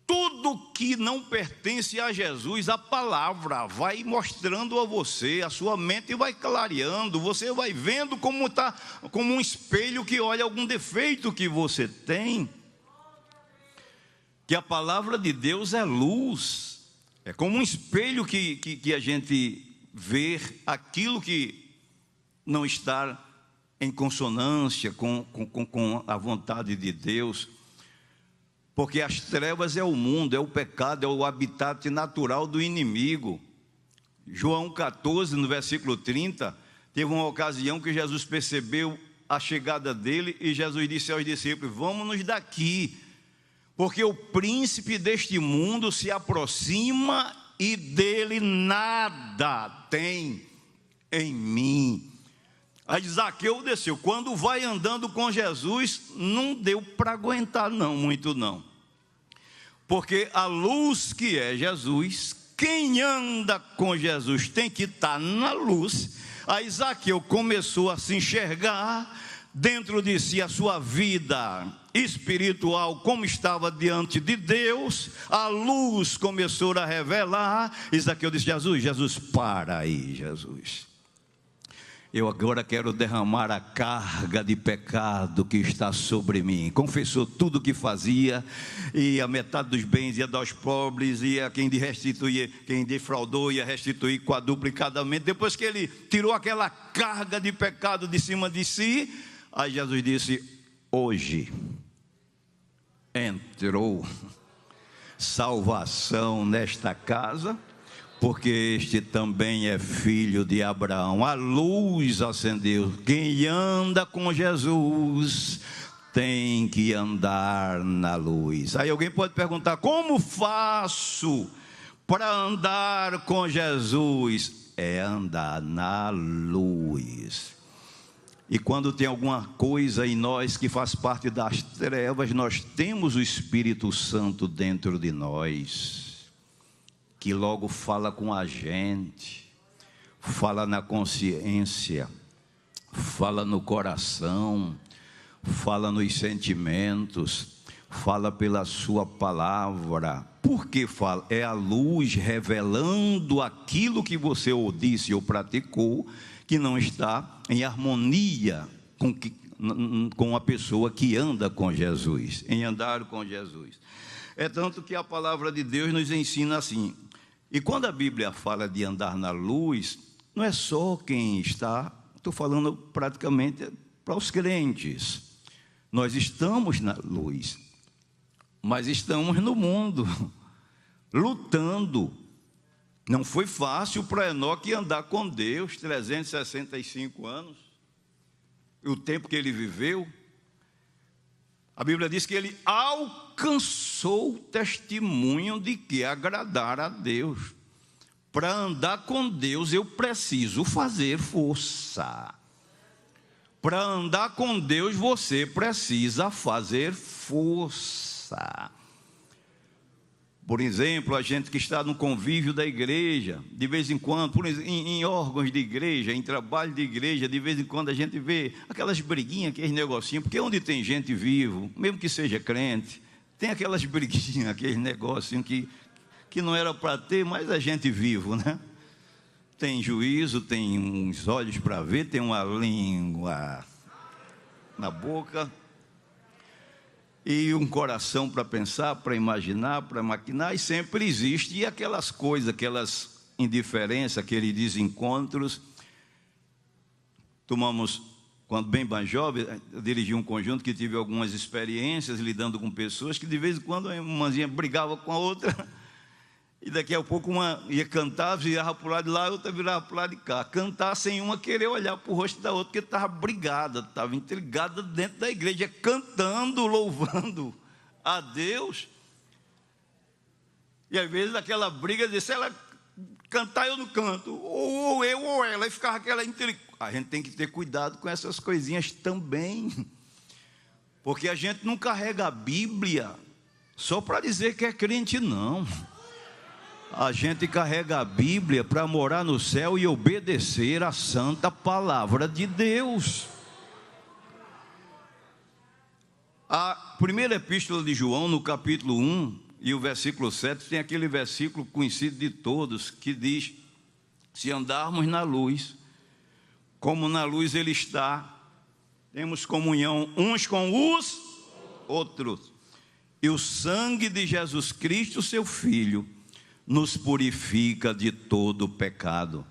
tudo que não pertence a Jesus, a palavra vai mostrando a você, a sua mente vai clareando, você vai vendo como um espelho que olha algum defeito que você tem. Que a palavra de Deus é luz, é como um espelho que a gente vê aquilo que não está em consonância com a vontade de Deus. Porque as trevas é o mundo, é o pecado, é o habitat natural do inimigo. João 14, no versículo 30, teve uma ocasião que Jesus percebeu a chegada dele e Jesus disse aos discípulos: vamos-nos daqui, porque o príncipe deste mundo se aproxima e dele nada tem em mim. Aí Zaqueu desceu. Quando vai andando com Jesus, não deu para aguentar muito não. Porque a luz que é Jesus, quem anda com Jesus tem que estar na luz. Aí Zaqueu começou a se enxergar dentro de si a sua vida espiritual, como estava diante de Deus. A luz começou a revelar. E Zaqueu disse: Jesus, para aí, Jesus. Eu agora quero derramar a carga de pecado que está sobre mim. Confessou tudo o que fazia, e a metade dos bens ia dar aos pobres, e a quem defraudou ia restituir quadruplicadamente. Depois que ele tirou aquela carga de pecado de cima de si, aí Jesus disse: hoje entrou salvação nesta casa, porque este também é filho de Abraão. A luz acendeu. Quem anda com Jesus tem que andar na luz. Aí alguém pode perguntar: como faço para andar com Jesus? É andar na luz. E quando tem alguma coisa em nós que faz parte das trevas, nós temos o Espírito Santo dentro de nós, que logo fala com a gente, fala na consciência, fala no coração, fala nos sentimentos, fala pela sua palavra. Por que fala? É a luz revelando aquilo que você ou disse ou praticou, que não está em harmonia com a pessoa que anda com Jesus, em andar com Jesus. É tanto que a palavra de Deus nos ensina assim. E quando a Bíblia fala de andar na luz, não é só quem está, estou falando praticamente para os crentes. Nós estamos na luz, mas estamos no mundo, lutando. Não foi fácil para Enoque andar com Deus, 365 anos, o tempo que ele viveu. A Bíblia diz que ele alcançou o testemunho de que agradar a Deus. Para andar com Deus eu preciso fazer força. Para andar com Deus você precisa fazer força. Por exemplo, a gente que está no convívio da igreja, de vez em quando, em órgãos de igreja, em trabalho de igreja, de vez em quando a gente vê aquelas briguinhas, aqueles negocinhos, porque onde tem gente vivo, mesmo que seja crente, tem aquelas briguinhas, aqueles negocinhos que não era para ter, mas a gente vivo, né? Tem juízo, tem uns olhos para ver, tem uma língua na boca, e um coração para pensar, para imaginar, para maquinar, e sempre existe. E aquelas coisas, aquelas indiferenças, aqueles desencontros. Quando bem mais jovem, eu dirigi um conjunto que tive algumas experiências lidando com pessoas que de vez em quando umazinha brigava com a outra, e daqui a pouco uma ia cantar, virava para o lado de lá, a outra virava para o lado de cá. Cantar sem uma querer olhar para o rosto da outra, porque estava brigada, estava intrigada dentro da igreja, cantando, louvando a Deus. E às vezes aquela briga, se ela cantar eu não canto, ou eu ou ela, e ficava aquela intriga. A gente tem que ter cuidado com essas coisinhas também, porque a gente não carrega a Bíblia só para dizer que é crente, não. A gente carrega a Bíblia para morar no céu e obedecer a santa palavra de Deus. A primeira epístola de João, no capítulo 1 e o versículo 7, tem aquele versículo conhecido de todos, que diz: se andarmos na luz, como na luz ele está, temos comunhão uns com os outros. E o sangue de Jesus Cristo, seu Filho, nos purifica de todo pecado.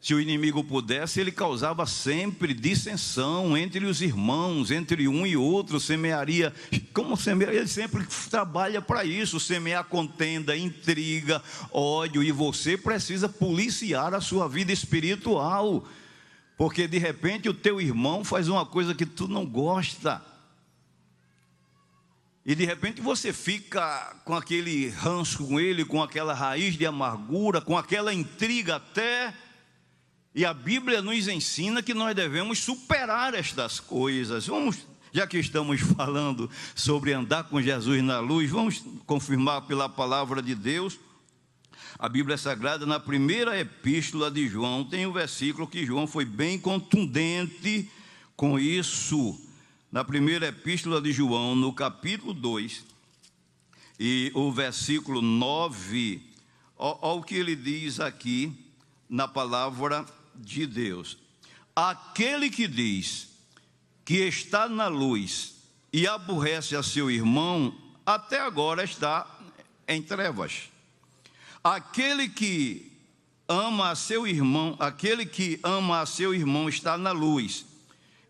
Se o inimigo pudesse, ele causava sempre dissensão entre os irmãos, entre um e outro, semearia, como semearia, ele sempre trabalha para isso, semear contenda, intriga, ódio, e você precisa policiar a sua vida espiritual, porque de repente o teu irmão faz uma coisa que tu não gosta, e de repente você fica com aquele ranço com ele, com aquela raiz de amargura, com aquela intriga até. E a Bíblia nos ensina que nós devemos superar estas coisas. Já que estamos falando sobre andar com Jesus na luz, vamos confirmar pela palavra de Deus. A Bíblia Sagrada, na primeira epístola de João, tem um versículo que João foi bem contundente com isso. Na primeira epístola de João, no capítulo 2, e o versículo 9, olha o que ele diz aqui na palavra de Deus. Aquele que diz que está na luz e aborrece a seu irmão, até agora está em trevas. Aquele que ama a seu irmão está na luz,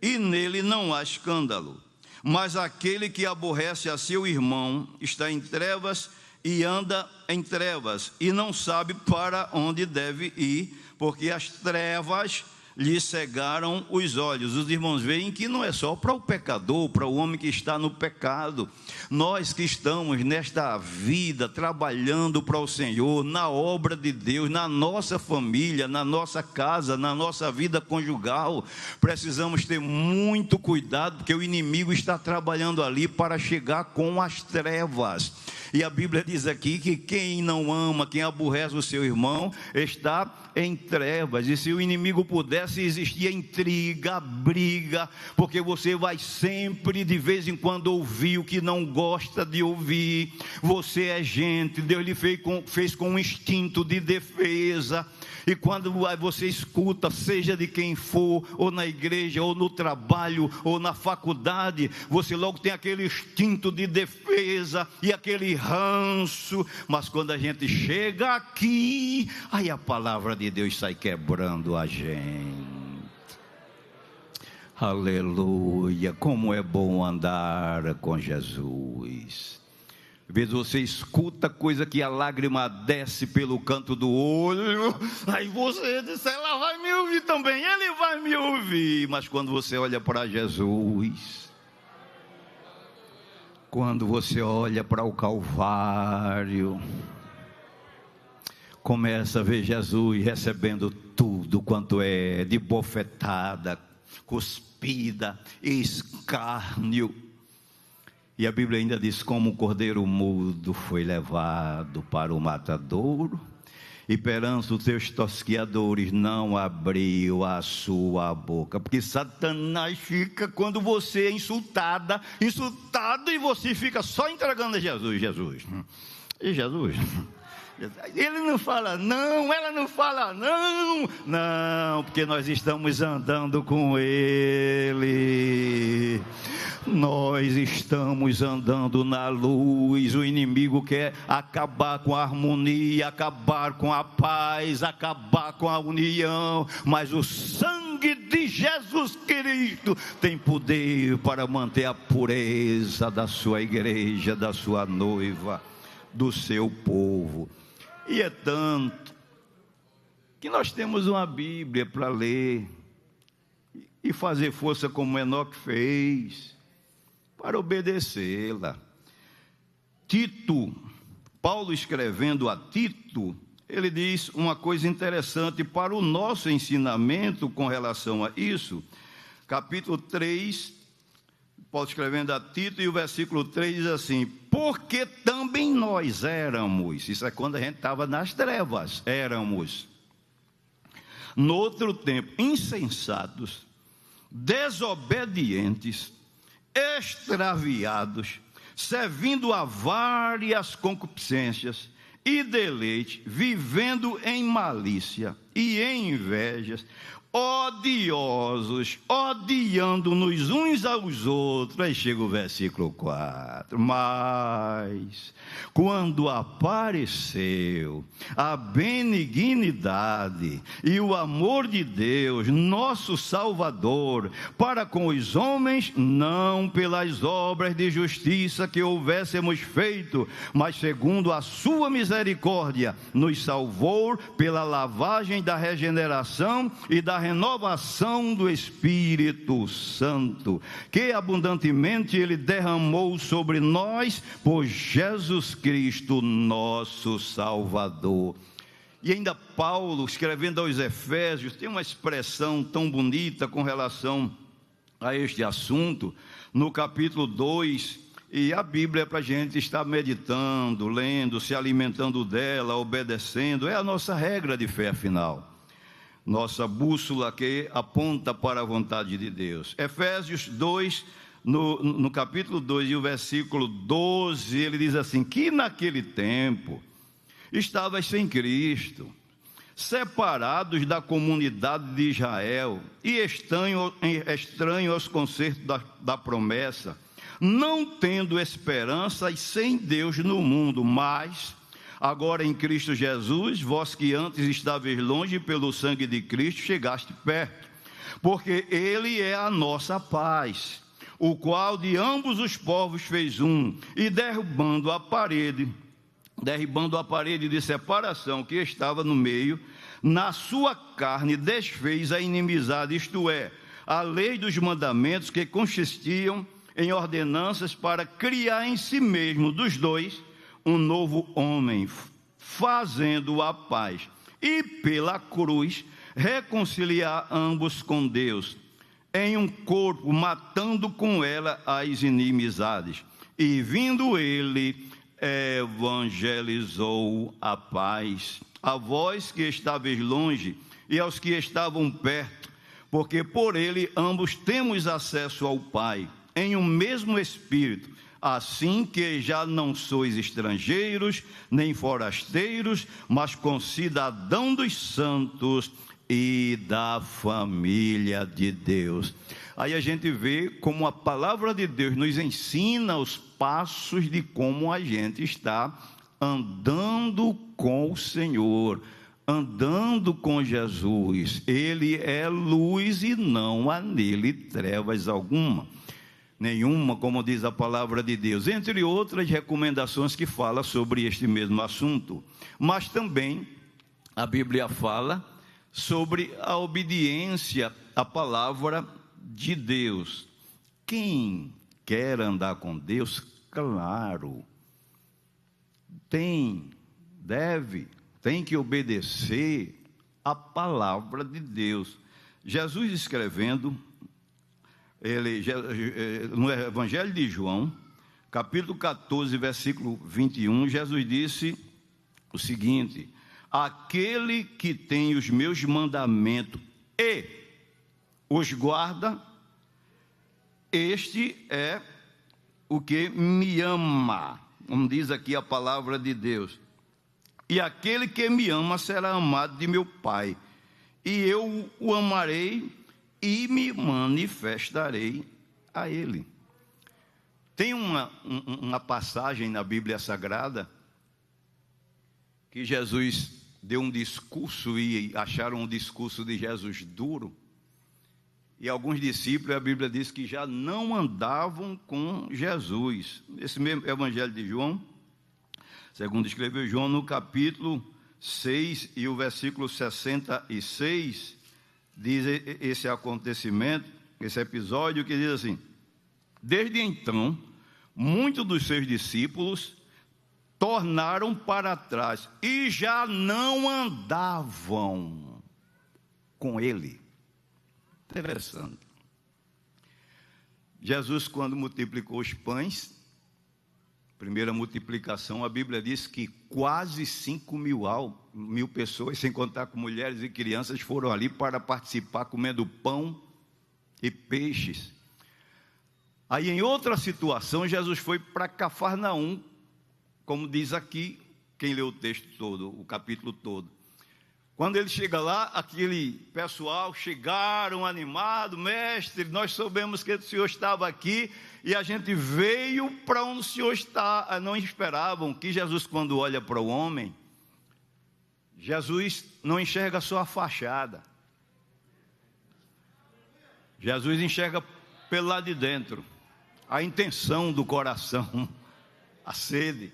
e nele não há escândalo. Mas aquele que aborrece a seu irmão está em trevas, e anda em trevas, e não sabe para onde deve ir, porque as trevas lhe cegaram os olhos. Os irmãos veem que não é só para o pecador, para o homem que está no pecado. Nós que estamos nesta vida, trabalhando para o Senhor, na obra de Deus, na nossa família, na nossa casa, na nossa vida conjugal, precisamos ter muito cuidado, porque o inimigo está trabalhando ali para chegar com as trevas. E a Bíblia diz aqui que quem não ama, quem aborrece o seu irmão, está em trevas. E se o inimigo pudesse, existia intriga, briga, porque você vai sempre, de vez em quando, ouvir o que não gosta de ouvir. Você é gente, Deus lhe fez com um instinto de defesa. E quando você escuta, seja de quem for, ou na igreja, ou no trabalho, ou na faculdade, você logo tem aquele instinto de defesa e aquele ranço. Mas quando a gente chega aqui, aí a palavra de Deus sai quebrando a gente. Aleluia, como é bom andar com Jesus. Às vezes você escuta coisa que a lágrima desce pelo canto do olho, aí você diz, ela vai me ouvir também, ele vai me ouvir. Mas quando você olha para Jesus, quando você olha para o Calvário, começa a ver Jesus recebendo tudo quanto é de bofetada, cuspida, escárnio. E a Bíblia ainda diz, como o cordeiro mudo foi levado para o matadouro, e perante os seus tosquiadores não abriu a sua boca. Porque Satanás fica, quando você é insultado, e você fica só entregando a Jesus. E Jesus... Ele não fala não, ela não fala não, porque nós estamos andando com Ele, nós estamos andando na luz. O inimigo quer acabar com a harmonia, acabar com a paz, acabar com a união, mas o sangue de Jesus Cristo tem poder para manter a pureza da sua igreja, da sua noiva, do seu povo. E é tanto que nós temos uma Bíblia para ler e fazer força como Enoque fez, para obedecê-la. Tito, Paulo escrevendo a Tito, ele diz uma coisa interessante para o nosso ensinamento com relação a isso. Capítulo 3, Paulo escrevendo a Tito, e o versículo 3 diz assim: porque também nós éramos, isso é quando a gente estava nas trevas, éramos, no outro tempo, insensatos, desobedientes, extraviados, servindo a várias concupiscências e deleite, vivendo em malícia e em invejas, odiosos, odiando-nos uns aos outros. Aí chega o versículo 4. Mas quando apareceu a benignidade e o amor de Deus, nosso Salvador, para com os homens, não pelas obras de justiça que houvéssemos feito, mas segundo a sua misericórdia, nos salvou pela lavagem da regeneração e da renovação do Espírito Santo, que abundantemente Ele derramou sobre nós por Jesus Cristo, nosso Salvador. E ainda Paulo, escrevendo aos Efésios, tem uma expressão tão bonita com relação a este assunto, no capítulo 2, e a Bíblia é para a gente estar meditando, lendo, se alimentando dela, obedecendo, é a nossa regra de fé, afinal. Nossa bússola que aponta para a vontade de Deus. Efésios 2, no capítulo 2 e o versículo 12, ele diz assim: que naquele tempo estavas sem Cristo, separados da comunidade de Israel e estranho aos concertos da promessa, não tendo esperança e sem Deus no mundo, mas agora em Cristo Jesus, vós que antes estáveis longe, pelo sangue de Cristo chegaste perto, porque Ele é a nossa paz, o qual de ambos os povos fez um, e derrubando a parede derribando a parede de separação que estava no meio, na sua carne desfez a inimizade, isto é, a lei dos mandamentos que consistiam em ordenanças para criar em si mesmo dos dois um novo homem, fazendo a paz, e pela cruz reconciliar ambos com Deus, em um corpo, matando com ela as inimizades. E vindo ele, evangelizou a paz a vós que estáveis longe e aos que estavam perto, porque por ele ambos temos acesso ao Pai, em um mesmo Espírito, assim que já não sois estrangeiros, nem forasteiros, mas concidadão dos santos e da família de Deus. Aí a gente vê como a palavra de Deus nos ensina os passos de como a gente está andando com o Senhor, andando com Jesus. Ele é luz e não há nele trevas nenhuma, como diz a palavra de Deus, entre outras recomendações que fala sobre este mesmo assunto. Mas também a Bíblia fala sobre a obediência à palavra de Deus. Quem quer andar com Deus, claro, tem que obedecer à palavra de Deus. Jesus escrevendo, no Evangelho de João, capítulo 14, versículo 21, Jesus disse o seguinte: aquele que tem os meus mandamentos e os guarda, este é o que me ama, como diz aqui a palavra de Deus. E aquele que me ama será amado de meu Pai, e eu o amarei e me manifestarei a ele. Tem uma passagem na Bíblia Sagrada que Jesus deu um discurso e acharam um discurso de Jesus duro, e alguns discípulos, a Bíblia diz que já não andavam com Jesus. Esse mesmo Evangelho de João, segundo escreveu João, no capítulo 6 e o versículo 66, diz esse acontecimento, esse episódio, que diz assim: desde então, muitos dos seus discípulos tornaram para trás e já não andavam com ele. Interessante. Jesus, quando multiplicou os pães, primeira multiplicação, a Bíblia diz que quase 5.000 pessoas, sem contar com mulheres e crianças, foram ali para participar, comendo pão e peixes. Aí, em outra situação, Jesus foi para Cafarnaum, como diz aqui, quem leu o texto todo, o capítulo todo. Quando ele chega lá, aquele pessoal chegaram animado: mestre, nós soubemos que o senhor estava aqui e a gente veio para onde o senhor está. Não esperavam que Jesus, quando olha para o homem, Jesus não enxerga só a fachada. Jesus enxerga pelo lado de dentro, a intenção do coração, a sede.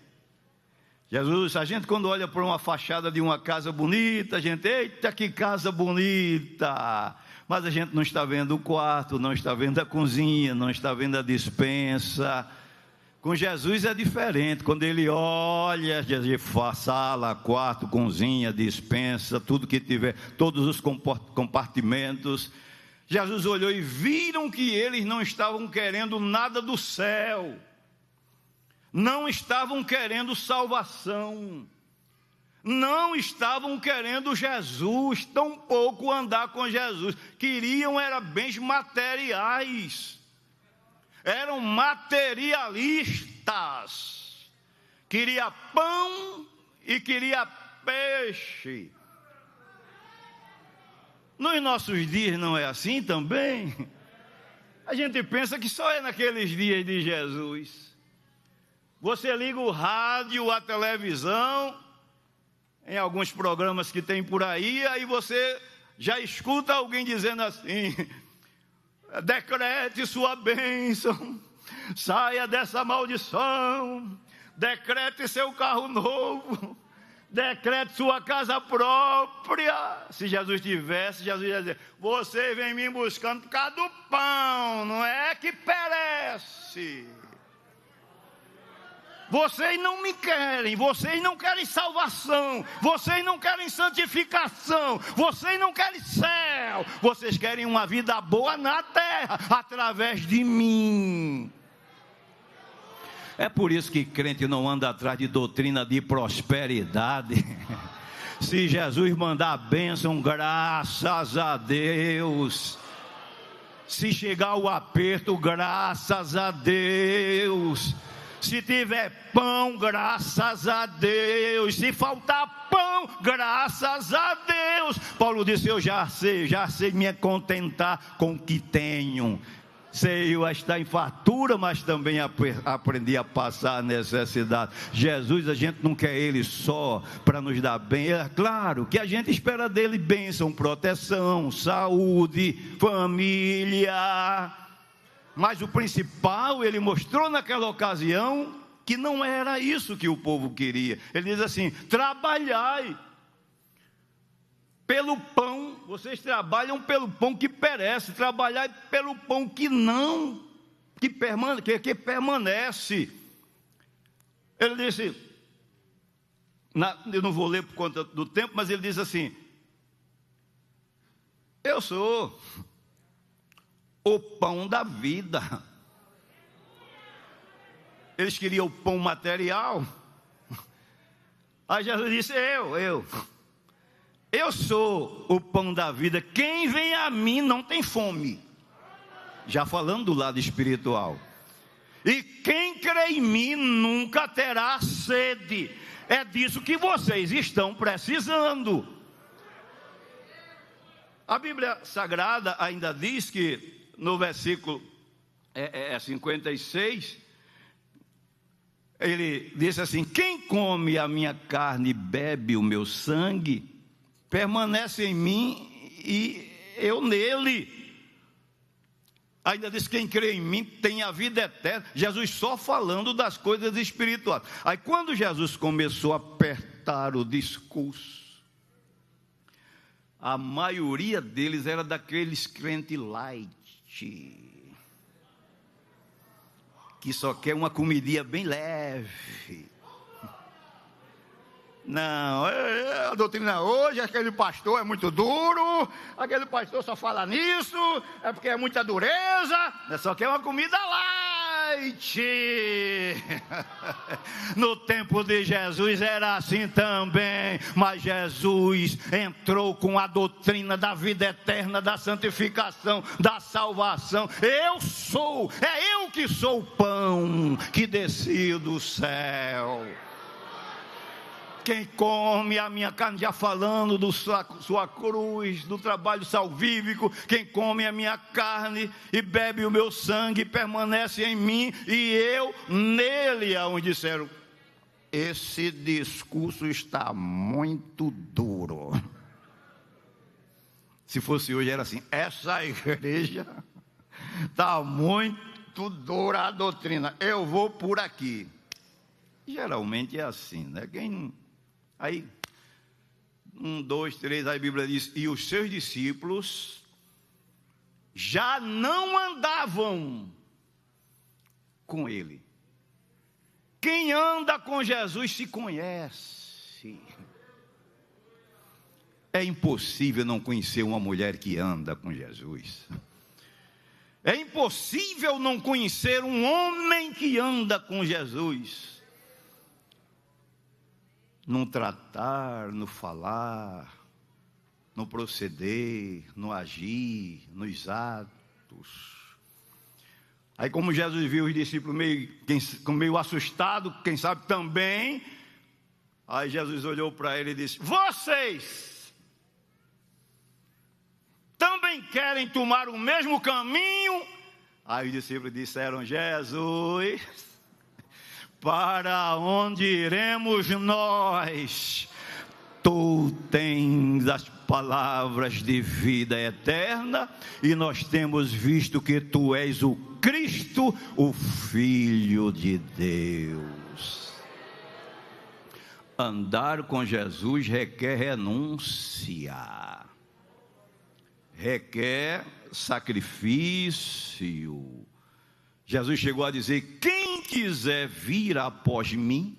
Jesus, a gente quando olha para uma fachada de uma casa bonita, a gente, eita, que casa bonita, mas a gente não está vendo o quarto, não está vendo a cozinha, não está vendo a despensa. Com Jesus é diferente. Quando ele olha, sala, quarto, cozinha, despensa, tudo que tiver, todos os compartimentos, Jesus olhou e viram que eles não estavam querendo nada do céu, não estavam querendo salvação, não estavam querendo Jesus, tampouco andar com Jesus. Queriam era bens materiais, eram materialistas, queria pão e queria peixe. Nos nossos dias não é assim também? A gente pensa que só é naqueles dias de Jesus. Você liga o rádio, a televisão, em alguns programas que tem por aí, aí você já escuta alguém dizendo assim: decrete sua bênção, saia dessa maldição, decrete seu carro novo, decrete sua casa própria. Se Jesus tivesse, Jesus ia dizer: você vem me buscando por causa do pão, não é que perece. Vocês não me querem, vocês não querem salvação, vocês não querem santificação, vocês não querem céu, vocês querem uma vida boa na terra, através de mim. É por isso que crente não anda atrás de doutrina de prosperidade. Se Jesus mandar a bênção, graças a Deus. Se chegar o aperto, graças a Deus. Se tiver pão, graças a Deus. Se faltar pão, graças a Deus. Paulo disse: eu já sei me contentar com o que tenho. Sei eu estar em fartura, mas também aprendi a passar a necessidade. Jesus, a gente não quer Ele só para nos dar bem. É claro que a gente espera dele bênção, proteção, saúde, família. Mas o principal, Ele mostrou naquela ocasião que não era isso que o povo queria. Ele diz assim: trabalhai pelo pão, vocês trabalham pelo pão que perece, trabalhai pelo pão que não, que permanece. Ele disse, eu não vou ler por conta do tempo, mas ele diz assim: eu sou o pão da vida. Eles queriam o pão material. Aí Jesus disse: eu sou o pão da vida. Quem vem a mim não tem fome. Já falando do lado espiritual. E quem crê em mim nunca terá sede. É disso que vocês estão precisando. A Bíblia Sagrada ainda diz que no versículo 56, ele disse assim: quem come a minha carne e bebe o meu sangue, permanece em mim e eu nele. Ainda diz: quem crê em mim tem a vida eterna. Jesus só falando das coisas espirituais. Aí quando Jesus começou a apertar o discurso, a maioria deles era daqueles crentes light, que só quer uma comidinha bem leve. Não, a doutrina hoje, aquele pastor é muito duro, aquele pastor só fala nisso, é porque é muita dureza, só quer uma comida light. No tempo de Jesus era assim também, mas Jesus entrou com a doutrina da vida eterna, da santificação, da salvação. É eu que sou o pão que desci do céu. Quem come a minha carne, já falando da sua cruz, do trabalho salvífico, quem come a minha carne e bebe o meu sangue, permanece em mim e eu nele. Aonde disseram: esse discurso está muito duro. Se fosse hoje era assim: essa igreja está muito dura a doutrina, eu vou por aqui. Geralmente é assim, né? Aí, 1, 2, 3, aí a Bíblia diz: e os seus discípulos já não andavam com ele. Quem anda com Jesus se conhece. É impossível não conhecer uma mulher que anda com Jesus. É impossível não conhecer um homem que anda com Jesus. No tratar, no falar, no proceder, no agir, nos atos. Aí como Jesus viu os discípulos meio assustados, quem sabe também, aí Jesus olhou para ele e disse: vocês também querem tomar o mesmo caminho? Aí os discípulos disseram: Jesus, para onde iremos nós? Tu tens as palavras de vida eterna, e nós temos visto que tu és o Cristo, o Filho de Deus. Andar com Jesus requer renúncia, requer sacrifício. Jesus chegou a dizer: quem quiser vir após mim,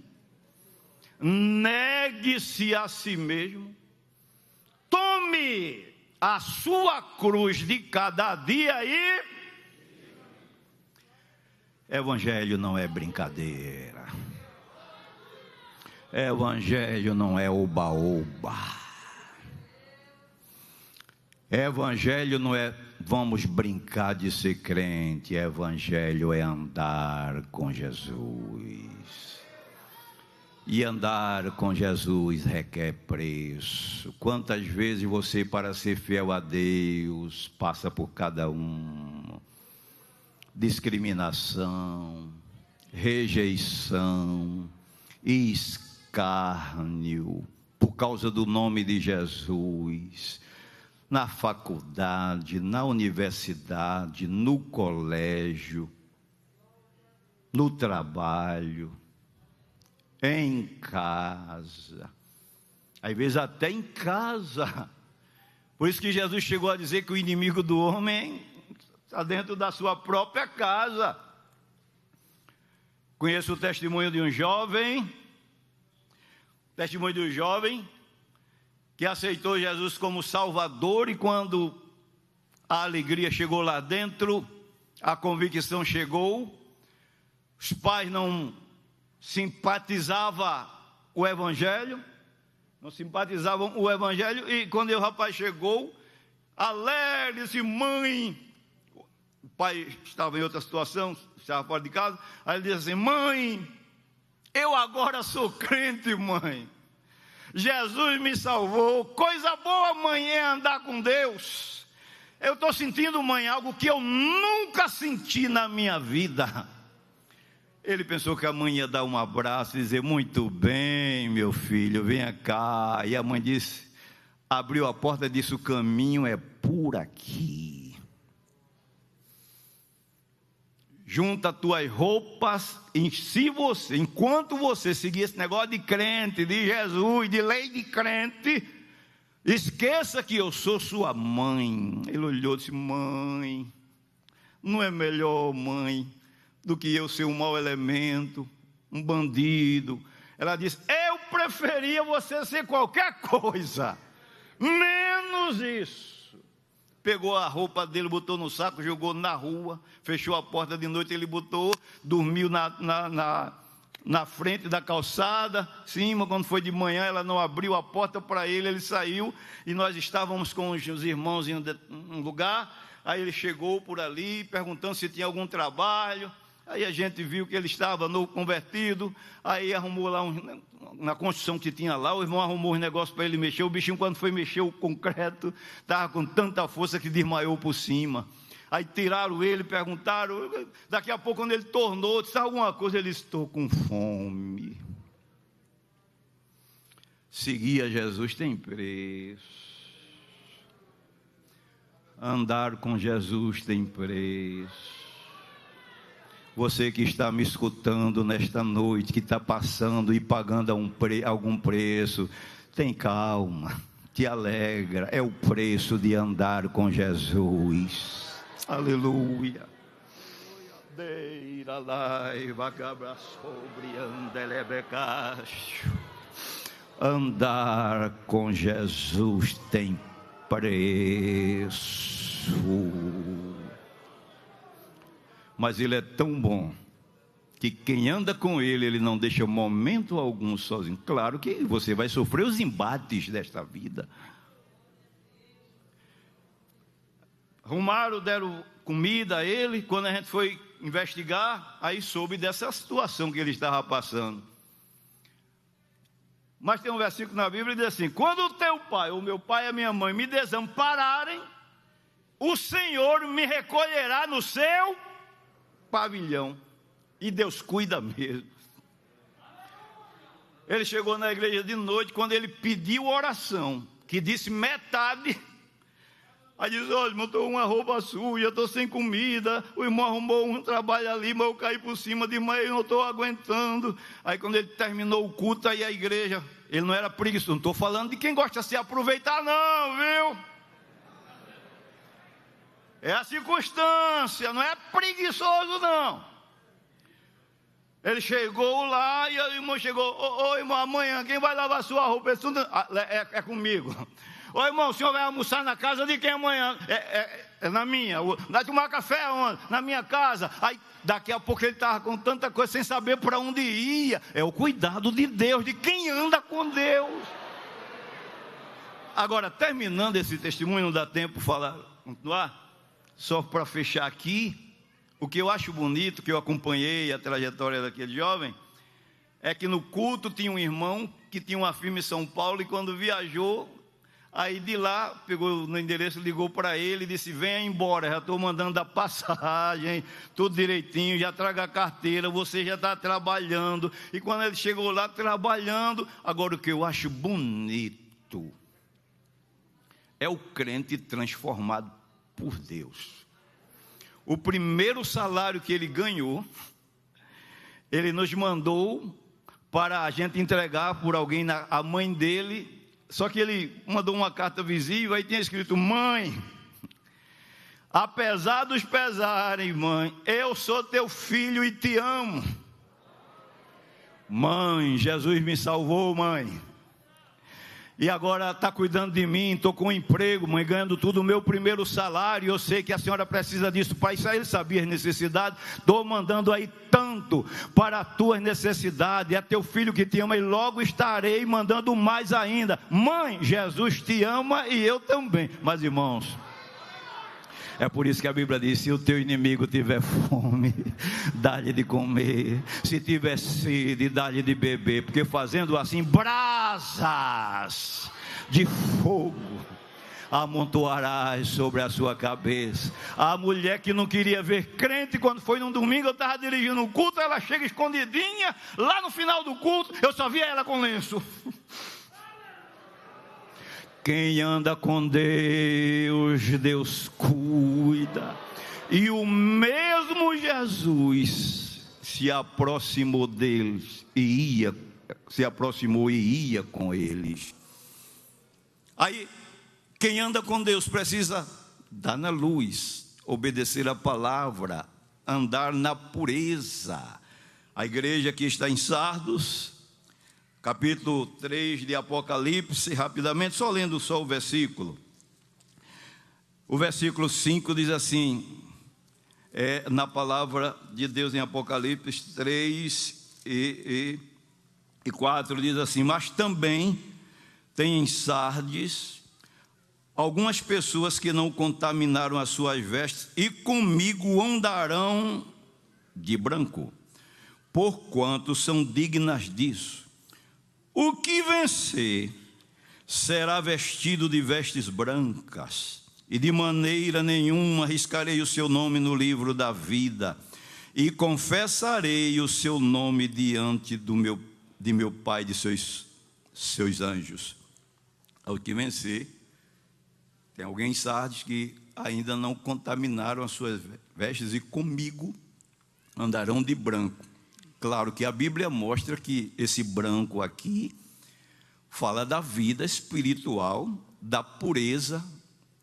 negue-se a si mesmo, tome a sua cruz de cada dia e... Evangelho não é brincadeira. Evangelho não é oba-oba. Evangelho não é vamos brincar de ser crente. Evangelho é andar com Jesus. E andar com Jesus requer preço. Quantas vezes você, para ser fiel a Deus, passa por cada um? Discriminação, rejeição, escárnio, por causa do nome de Jesus. Na faculdade, na universidade, no colégio, no trabalho, em casa, às vezes até em casa. Por isso que Jesus chegou a dizer que o inimigo do homem está dentro da sua própria casa. Conheço o testemunho de um jovem, que aceitou Jesus como Salvador, e quando a alegria chegou lá dentro, a convicção chegou, os pais não simpatizavam o Evangelho, e quando o rapaz chegou, alegre, disse: mãe, o pai estava em outra situação, estava fora de casa, aí ele disse assim: mãe, eu agora sou crente, mãe, Jesus me salvou, coisa boa, mãe, é andar com Deus. Eu estou sentindo, mãe, algo que eu nunca senti na minha vida. Ele pensou que a mãe ia dar um abraço e dizer: muito bem, meu filho, venha cá. E a mãe disse, abriu a porta e disse: o caminho é por aqui. Junta tuas roupas, enquanto você seguir esse negócio de crente, de Jesus, de lei de crente, esqueça que eu sou sua mãe. Ele olhou e disse: mãe, não é melhor, mãe, do que eu ser um mau elemento, um bandido? Ela disse: eu preferia você ser qualquer coisa, menos isso. Pegou a roupa dele, botou no saco, jogou na rua, fechou a porta de noite, ele botou, dormiu na frente da calçada, cima. Quando foi de manhã, ela não abriu a porta para ele, ele saiu, e nós estávamos com os irmãos em um lugar, aí ele chegou por ali, perguntando se tinha algum trabalho. Aí a gente viu que ele estava novo convertido, aí arrumou lá, na construção que tinha lá, o irmão arrumou os negócios para ele mexer. O bichinho, quando foi mexer o concreto, estava com tanta força que desmaiou por cima. Aí tiraram ele, perguntaram, daqui a pouco quando ele tornou, disse alguma coisa, ele disse: estou com fome. Seguir a Jesus tem preço. Andar com Jesus tem preço. Você que está me escutando nesta noite, que está passando e pagando algum preço, tem calma, te alegra, é o preço de andar com Jesus. Aleluia. Andar com Jesus tem preço. Mas ele é tão bom que quem anda com ele, ele não deixa momento algum sozinho. Claro que você vai sofrer os embates desta vida. Arrumaram, deram comida a ele. Quando a gente foi investigar, aí soube dessa situação que ele estava passando. Mas tem um versículo na Bíblia que diz assim: quando o teu pai, ou meu pai e a minha mãe me desampararem, o Senhor me recolherá no seu pavilhão. E Deus cuida mesmo. Ele chegou na igreja de noite, quando ele pediu oração, que disse metade, Aí diz: olha, irmão, estou uma roupa suja, estou sem comida, o irmão arrumou um trabalho ali, mas eu caí por cima de manhã, eu não estou aguentando. Aí quando ele terminou o culto, aí a igreja, ele não era preguiçoso, não estou falando de quem gosta de se aproveitar não, viu? É a circunstância, não é preguiçoso não. Ele chegou lá e o irmão chegou: ô irmão, amanhã quem vai lavar sua roupa? É comigo. Ô irmão, o senhor vai almoçar na casa de quem amanhã? É na minha. Vai tomar café onde? Na minha casa. Aí daqui a pouco ele estava com tanta coisa sem saber para onde ia. É o cuidado de Deus, de quem anda com Deus. Agora, terminando esse testemunho, não dá tempo de continuar. Só para fechar aqui, o que eu acho bonito, que eu acompanhei a trajetória daquele jovem, é que no culto tinha um irmão que tinha uma firma em São Paulo, e quando viajou, aí de lá, pegou no endereço, ligou para ele e disse: venha embora, já estou mandando a passagem, tudo direitinho, já traga a carteira, você já está trabalhando. E quando ele chegou lá trabalhando, agora o que eu acho bonito é o crente transformado por Deus. O primeiro salário que ele ganhou, ele nos mandou para a gente entregar por alguém, a mãe dele. Só que ele mandou uma carta visível, aí tinha escrito: mãe, apesar dos pesares, mãe, eu sou teu filho e te amo. Mãe, Jesus me salvou, mãe. E agora está cuidando de mim, estou com um emprego, mãe, ganhando tudo, o meu primeiro salário. Eu sei que a senhora precisa disso para isso. Aí ele sabia as necessidades. Estou mandando aí tanto para as tuas necessidades. É teu filho que te ama, e logo estarei mandando mais ainda. Mãe, Jesus te ama e eu também. Mas irmãos, é por isso que a Bíblia diz: se o teu inimigo tiver fome, dá-lhe de comer. Se tiver sede, dá-lhe de beber. Porque fazendo assim, brasas de fogo amontoarás sobre a sua cabeça. A mulher que não queria ver crente, quando foi num domingo, eu estava dirigindo um culto, ela chega escondidinha, lá no final do culto, eu só via ela com lenço. Quem anda com Deus, Deus cuida. E o mesmo Jesus se aproximou deles e ia com eles. Aí, quem anda com Deus precisa dar na luz, obedecer a palavra, andar na pureza. A igreja que está em Sardos, capítulo 3 de Apocalipse, rapidamente, só lendo só o versículo. O versículo 5 diz assim, na palavra de Deus em Apocalipse 3 e 4, diz assim: mas também tem em Sardes algumas pessoas que não contaminaram as suas vestes, e comigo andarão de branco, porquanto são dignas disso. O que vencer será vestido de vestes brancas, e de maneira nenhuma riscarei o seu nome no livro da vida, e confessarei o seu nome diante de meu Pai e de seus anjos. Ao que vencer, tem alguém em Sardes que ainda não contaminaram as suas vestes, e comigo andarão de branco. Claro que a Bíblia mostra que esse branco aqui fala da vida espiritual, da pureza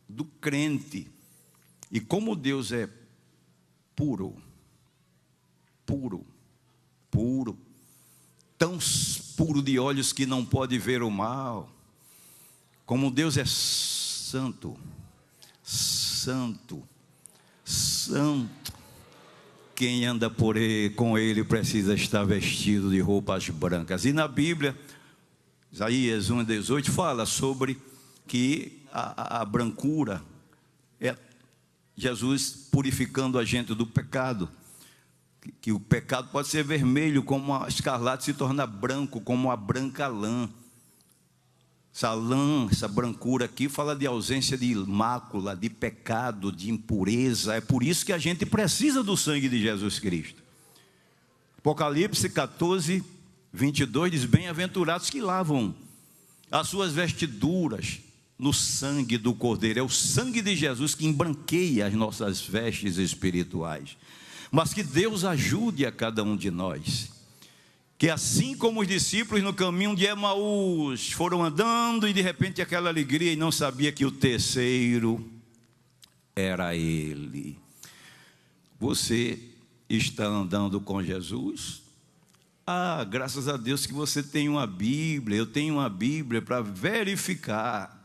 do crente. E como Deus é puro, tão puro de olhos que não pode ver o mal, como Deus é santo, quem anda com ele precisa estar vestido de roupas brancas. E na Bíblia, Isaías 1:18 fala sobre que a brancura é Jesus purificando a gente do pecado, que o pecado pode ser vermelho como a escarlate, se torna branco como a branca lã. Essa lã, essa brancura aqui fala de ausência de mácula, de pecado, de impureza. É por isso que a gente precisa do sangue de Jesus Cristo. Apocalipse 14:22 diz: bem-aventurados que lavam as suas vestiduras no sangue do Cordeiro. É o sangue de Jesus que embranqueia as nossas vestes espirituais. Mas que Deus ajude a cada um de nós. Que assim como os discípulos no caminho de Emaús foram andando e de repente aquela alegria e não sabia que o terceiro era ele. Você está andando com Jesus? Graças a Deus que você tem uma Bíblia. Eu tenho uma Bíblia para verificar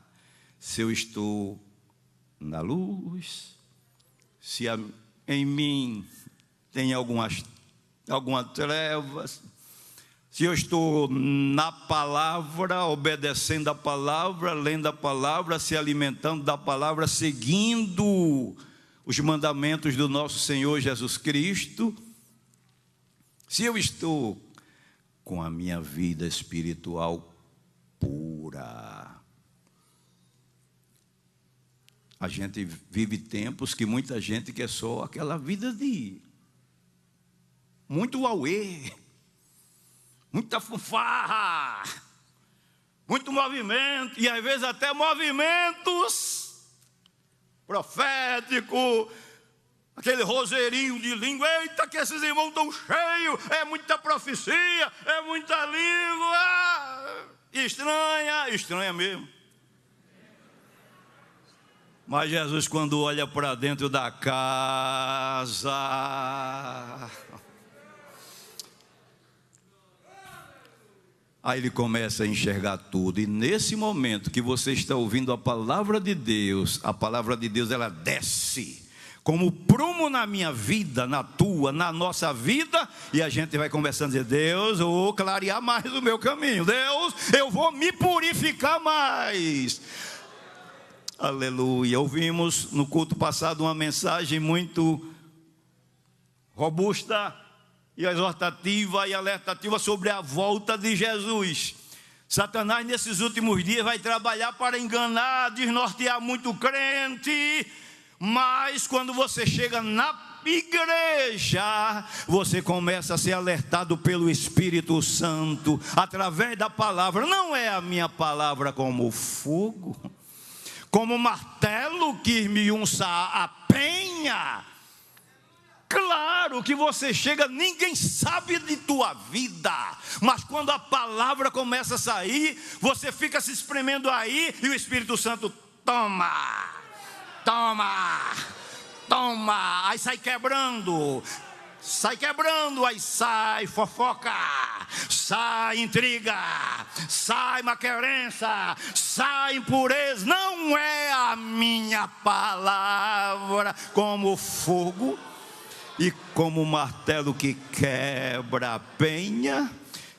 se eu estou na luz, se em mim tem alguma trevas, se eu estou na palavra, obedecendo a palavra, lendo a palavra, se alimentando da palavra, seguindo os mandamentos do nosso Senhor Jesus Cristo, se eu estou com a minha vida espiritual pura. A gente vive tempos que muita gente quer só aquela vida de muito auê, muita fanfarra, muito movimento, e às vezes até movimentos proféticos, aquele roseirinho de língua. Eita, que esses irmãos estão cheios, é muita profecia, é muita língua, estranha mesmo. Mas Jesus, quando olha para dentro da casa, aí ele começa a enxergar tudo. E nesse momento que você está ouvindo a palavra de Deus ela desce como prumo na minha vida, na tua, na nossa vida, e a gente vai conversando e dizer: Deus, eu vou clarear mais o meu caminho, Deus, eu vou me purificar mais. Aleluia. Ouvimos no culto passado uma mensagem muito robusta e exortativa e alertativa sobre a volta de Jesus. Satanás nesses últimos dias vai trabalhar para enganar, desnortear muito crente, mas quando você chega na igreja, você começa a ser alertado pelo Espírito Santo, através da palavra. Não é a minha palavra como fogo, como martelo que esmiuça a penha. Claro que você chega, ninguém sabe de tua vida, mas quando a palavra começa a sair, você fica se espremendo aí, e o Espírito Santo toma, aí sai quebrando, aí sai fofoca, sai intriga, sai maquerença, sai impureza. Não é a minha palavra como fogo e como martelo que quebra a penha.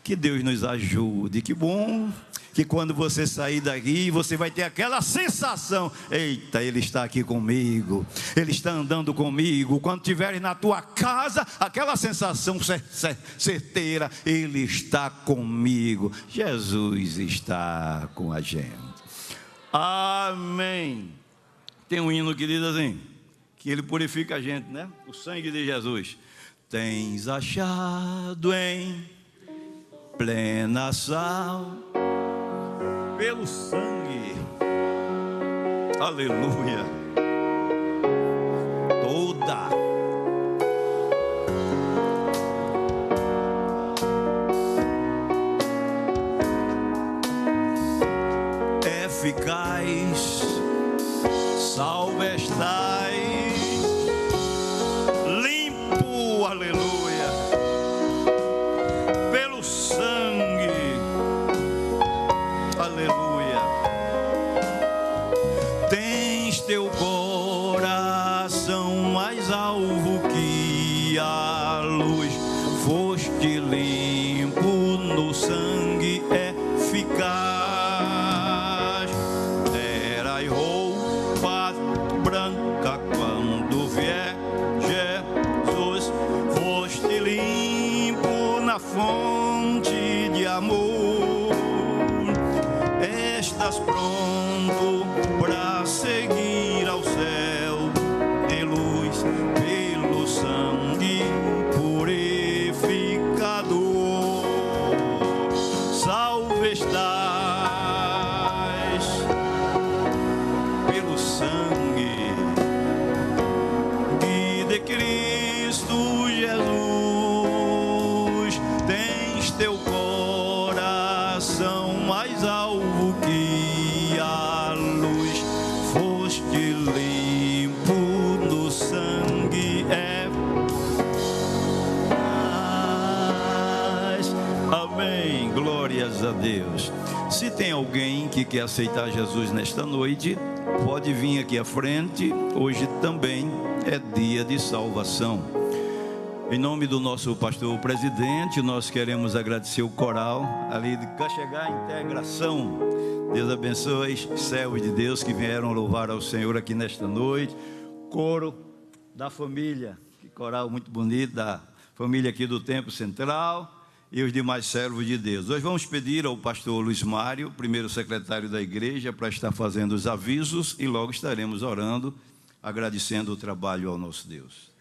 Que Deus nos ajude. Que bom que quando você sair daqui, você vai ter aquela sensação: eita, Ele está aqui comigo, Ele está andando comigo. Quando estiveres na tua casa, aquela sensação certeira: Ele está comigo, Jesus está com a gente. Amém. Tem um hino que diz assim, que Ele purifica a gente, né? O sangue de Jesus. Tens achado em plena sal pelo sangue, aleluia, toda eficaz, salvo estais, limpo, aleluia, pelo sangue, aleluia. Tens teu coração mais alvo que a luz, foste limpo no sangue eficaz. Erai roupa branca quando vier Jesus, foste limpo na fonte de amor. Estás pronto para seguir ao céu de luz pelo sangue purificador. Salve estás Glórias a Deus. Se tem alguém que quer aceitar Jesus nesta noite, pode vir aqui à frente. Hoje também é dia de salvação. Em nome do nosso pastor presidente, nós queremos agradecer o coral ali de Caxangá Integração. Deus abençoe os servos de Deus que vieram louvar ao Senhor aqui nesta noite. Coro da família, que coral muito bonito, da família aqui do Templo Central e os demais servos de Deus. Hoje vamos pedir ao pastor Luiz Mário, primeiro secretário da igreja, para estar fazendo os avisos e logo estaremos orando, agradecendo o trabalho ao nosso Deus.